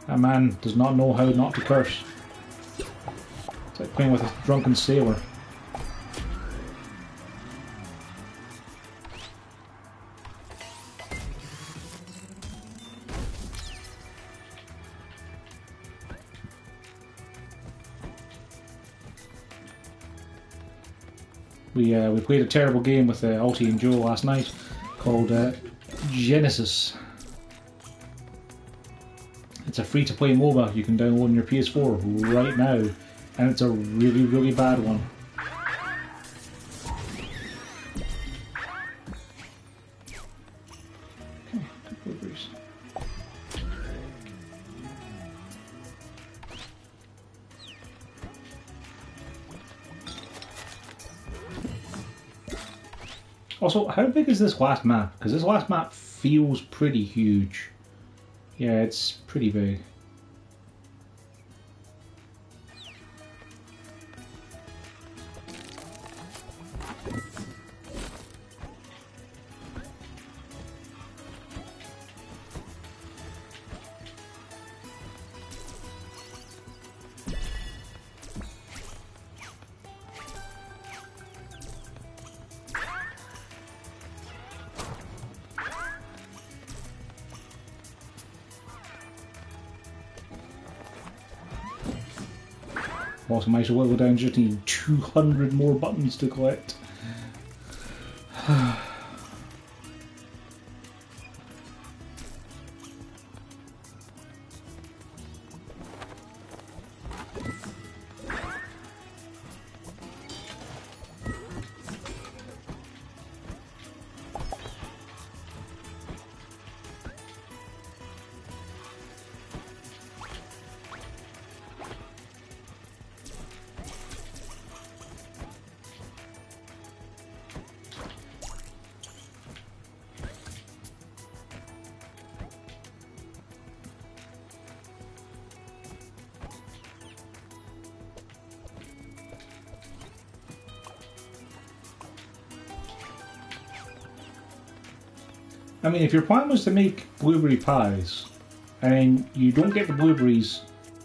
that man does not know how not to curse. It's like playing with a drunken sailor. We played a terrible game with Alti and Joe last night called Genesis. It's a free-to-play MOBA you can download on your PS4 right now, and it's a really, really bad one. Also, how big is this last map? Because this last map feels pretty huge. Yeah, it's pretty big. Also, might as well go down, just need 200 more buttons to collect. I mean, if your plan was to make blueberry pies, and then you don't get the blueberries,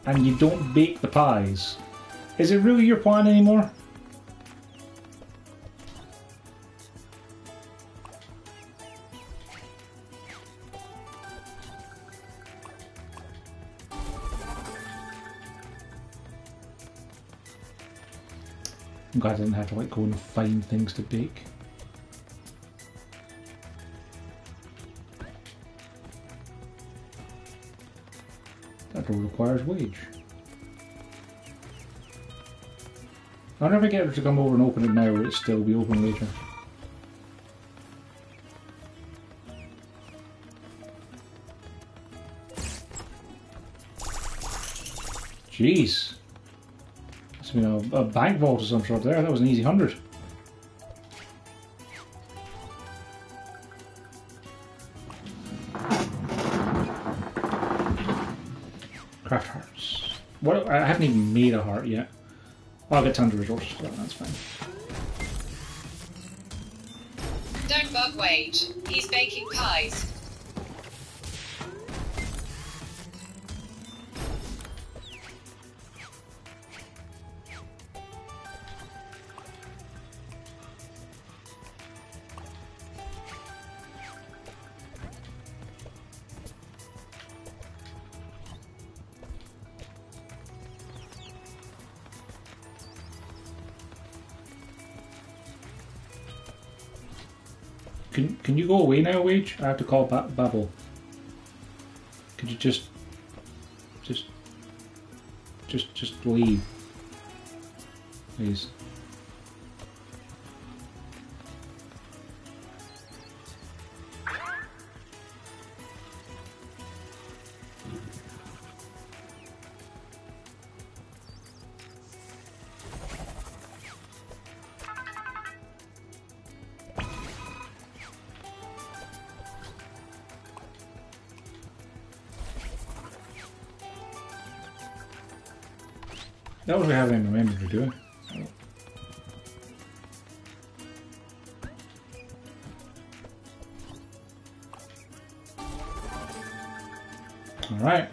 and you don't bake the pies, is it really your plan anymore? I'm glad I didn't have to like go and find things to bake. That door requires wage. I wonder if I get her to come over and open it now, or it'll still be open later. Jeez. Must have been a bank vault of some sort there. That was an easy 100. Craft hearts. What? I haven't even made a heart yet. Oh, I'll get tons of resources for that, that's fine. Don't bug Wage. He's baking pies. Can you go away now, Wage? I have to call Babel. Could you just leave, please? That was what I haven't even remembered to do. Alright.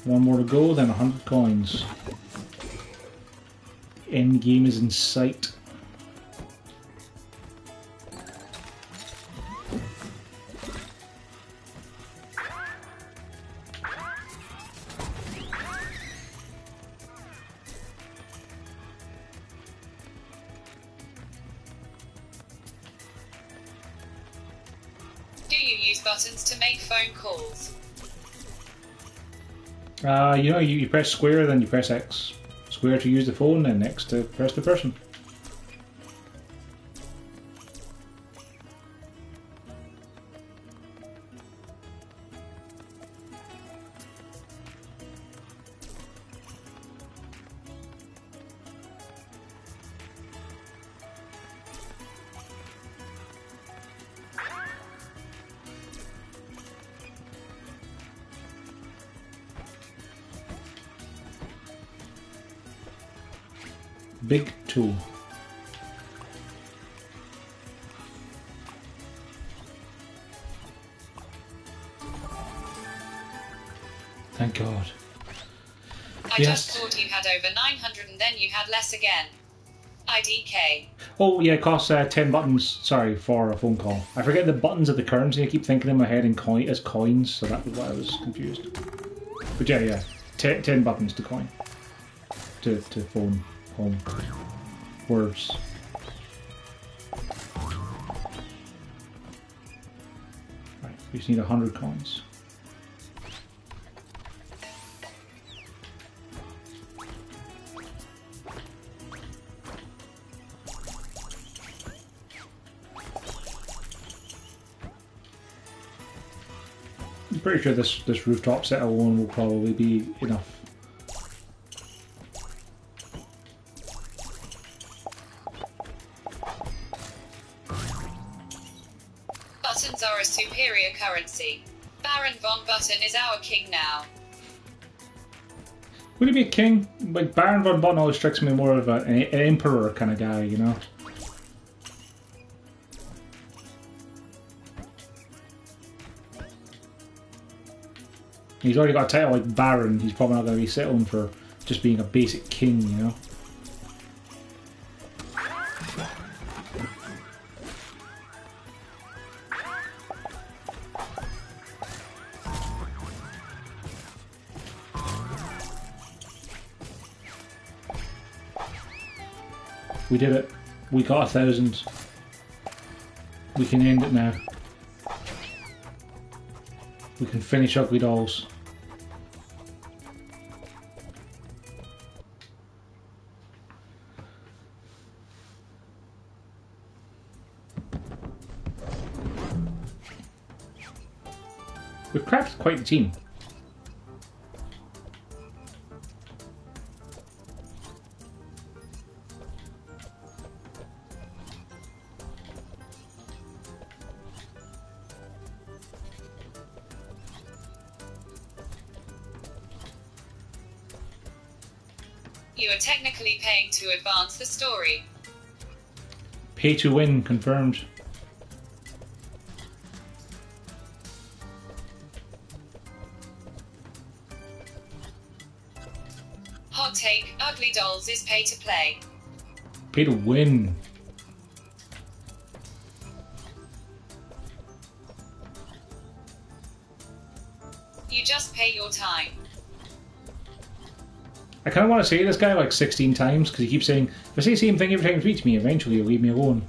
One more to go, then 100 coins. End game is in sight. Do you use buttons to make phone calls? You know, you press square, then you press X. Square to use the phone, and X to press the person. Big tool. Thank God. I just thought you had over 900 and then you had less again. IDK. Oh yeah, it costs 10 buttons, sorry, for a phone call. I forget the buttons of the currency, I keep thinking in my head as coins, so that was why I was confused. But yeah, 10 buttons to coin. To phone. Home. Words. Right, we just need 100 coins. I'm pretty sure this rooftop set alone will probably be enough. Buttons are a superior currency. Baron von Button is our king now. Would he be a king? Like, Baron von Button always strikes me more of an emperor kind of guy, you know? He's already got a title like Baron, he's probably not going to be settling for just being a basic king, you know? We did it. We got 1,000. We can end it now. We can finish Ugly Dolls. We've crafted quite the team. You are technically paying to advance the story. Pay to win confirmed. Hot take, Ugly Dolls is pay to play. Pay to win. You just pay your time. I kind of want to say this guy like 16 times because he keeps saying, if I say the same thing every time he speaks to me, eventually he'll leave me alone.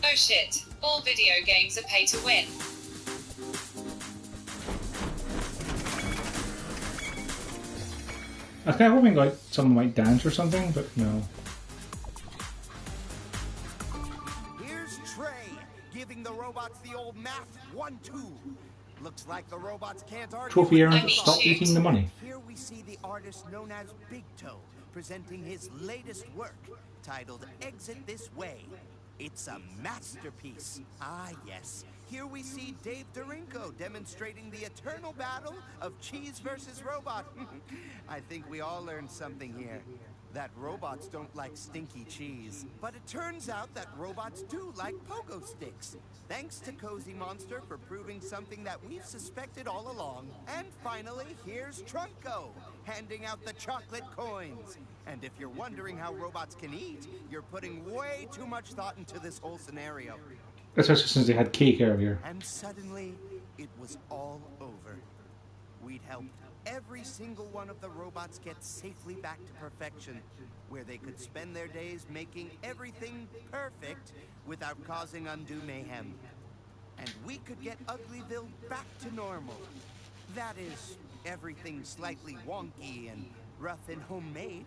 Oh shit, all video games are pay to win. I was kind of hoping like someone might dance or something, but no. Giving the robots the old math 1-2. Looks like the robots can't argue. Trophy earned, I mean, stop shoot. eating the money. Here we see the artist known as Big Toe presenting his latest work titled Exit This Way. It's a masterpiece. Ah, yes. Here we see Dave Dorinko demonstrating the eternal battle of cheese versus robot. I think we all learned something here. That robots don't like stinky cheese. But it turns out that robots do like pogo sticks. Thanks to Cozy Monster for proving something that we've suspected all along. And finally, here's Trunko, handing out the chocolate coins. And if you're wondering how robots can eat, you're putting way too much thought into this whole scenario. Especially since they had cake earlier. And suddenly, it was all over. We'd helped every single one of the robots get safely back to perfection, where they could spend their days making everything perfect without causing undue mayhem. And we could get UglyVille back to normal. That is, everything slightly wonky and rough and homemade.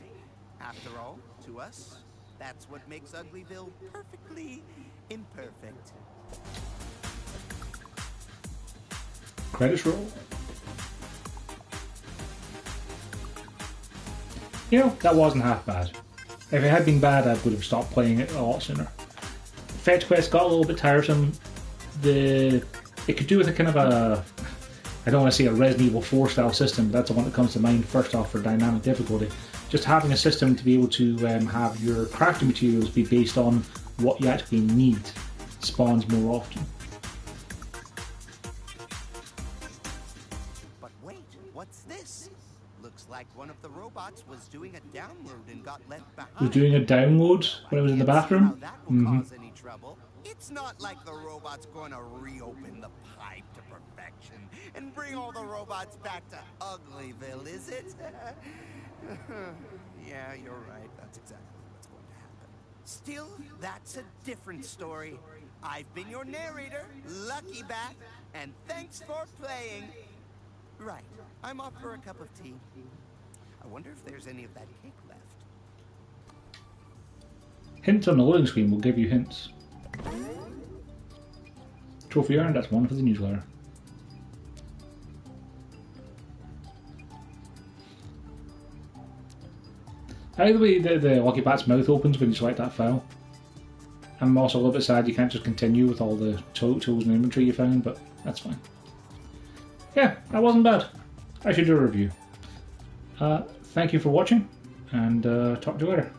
After all, to us, that's what makes UglyVille perfectly imperfect. Credits roll. You know, that wasn't half bad. If it had been bad, I would have stopped playing it a lot sooner. Fetch Quest got a little bit tiresome. It could do with a kind of a, I don't want to say a Resident Evil 4 style system, but that's the one that comes to mind first off for dynamic difficulty. Just having a system to be able to have your crafting materials be based on what you actually need spawns more often. But wait, what's this? Looks like one of the robots was doing a download and got left behind. Was doing a download when I was in the bathroom? How that will cause any trouble. It's not like the robot's going to reopen the pipe to perfection and bring all the robots back to UglyVille, is it? Yeah, you're right. That's exactly what's going to happen. Still, that's a different story. I've been your narrator, Lucky Bat, and thanks for playing. Right, I'm off for a cup of tea. I wonder if there's any of that cake left. Hints on the loading screen will give you hints. Trophy earned, that's one for the newsletter. I like the way the Lucky Bat's mouth opens when you select that file. I'm also a little bit sad you can't just continue with all the tools and inventory you found, but that's fine. Yeah, that wasn't bad. I should do a review. Thank you for watching, and talk to you later.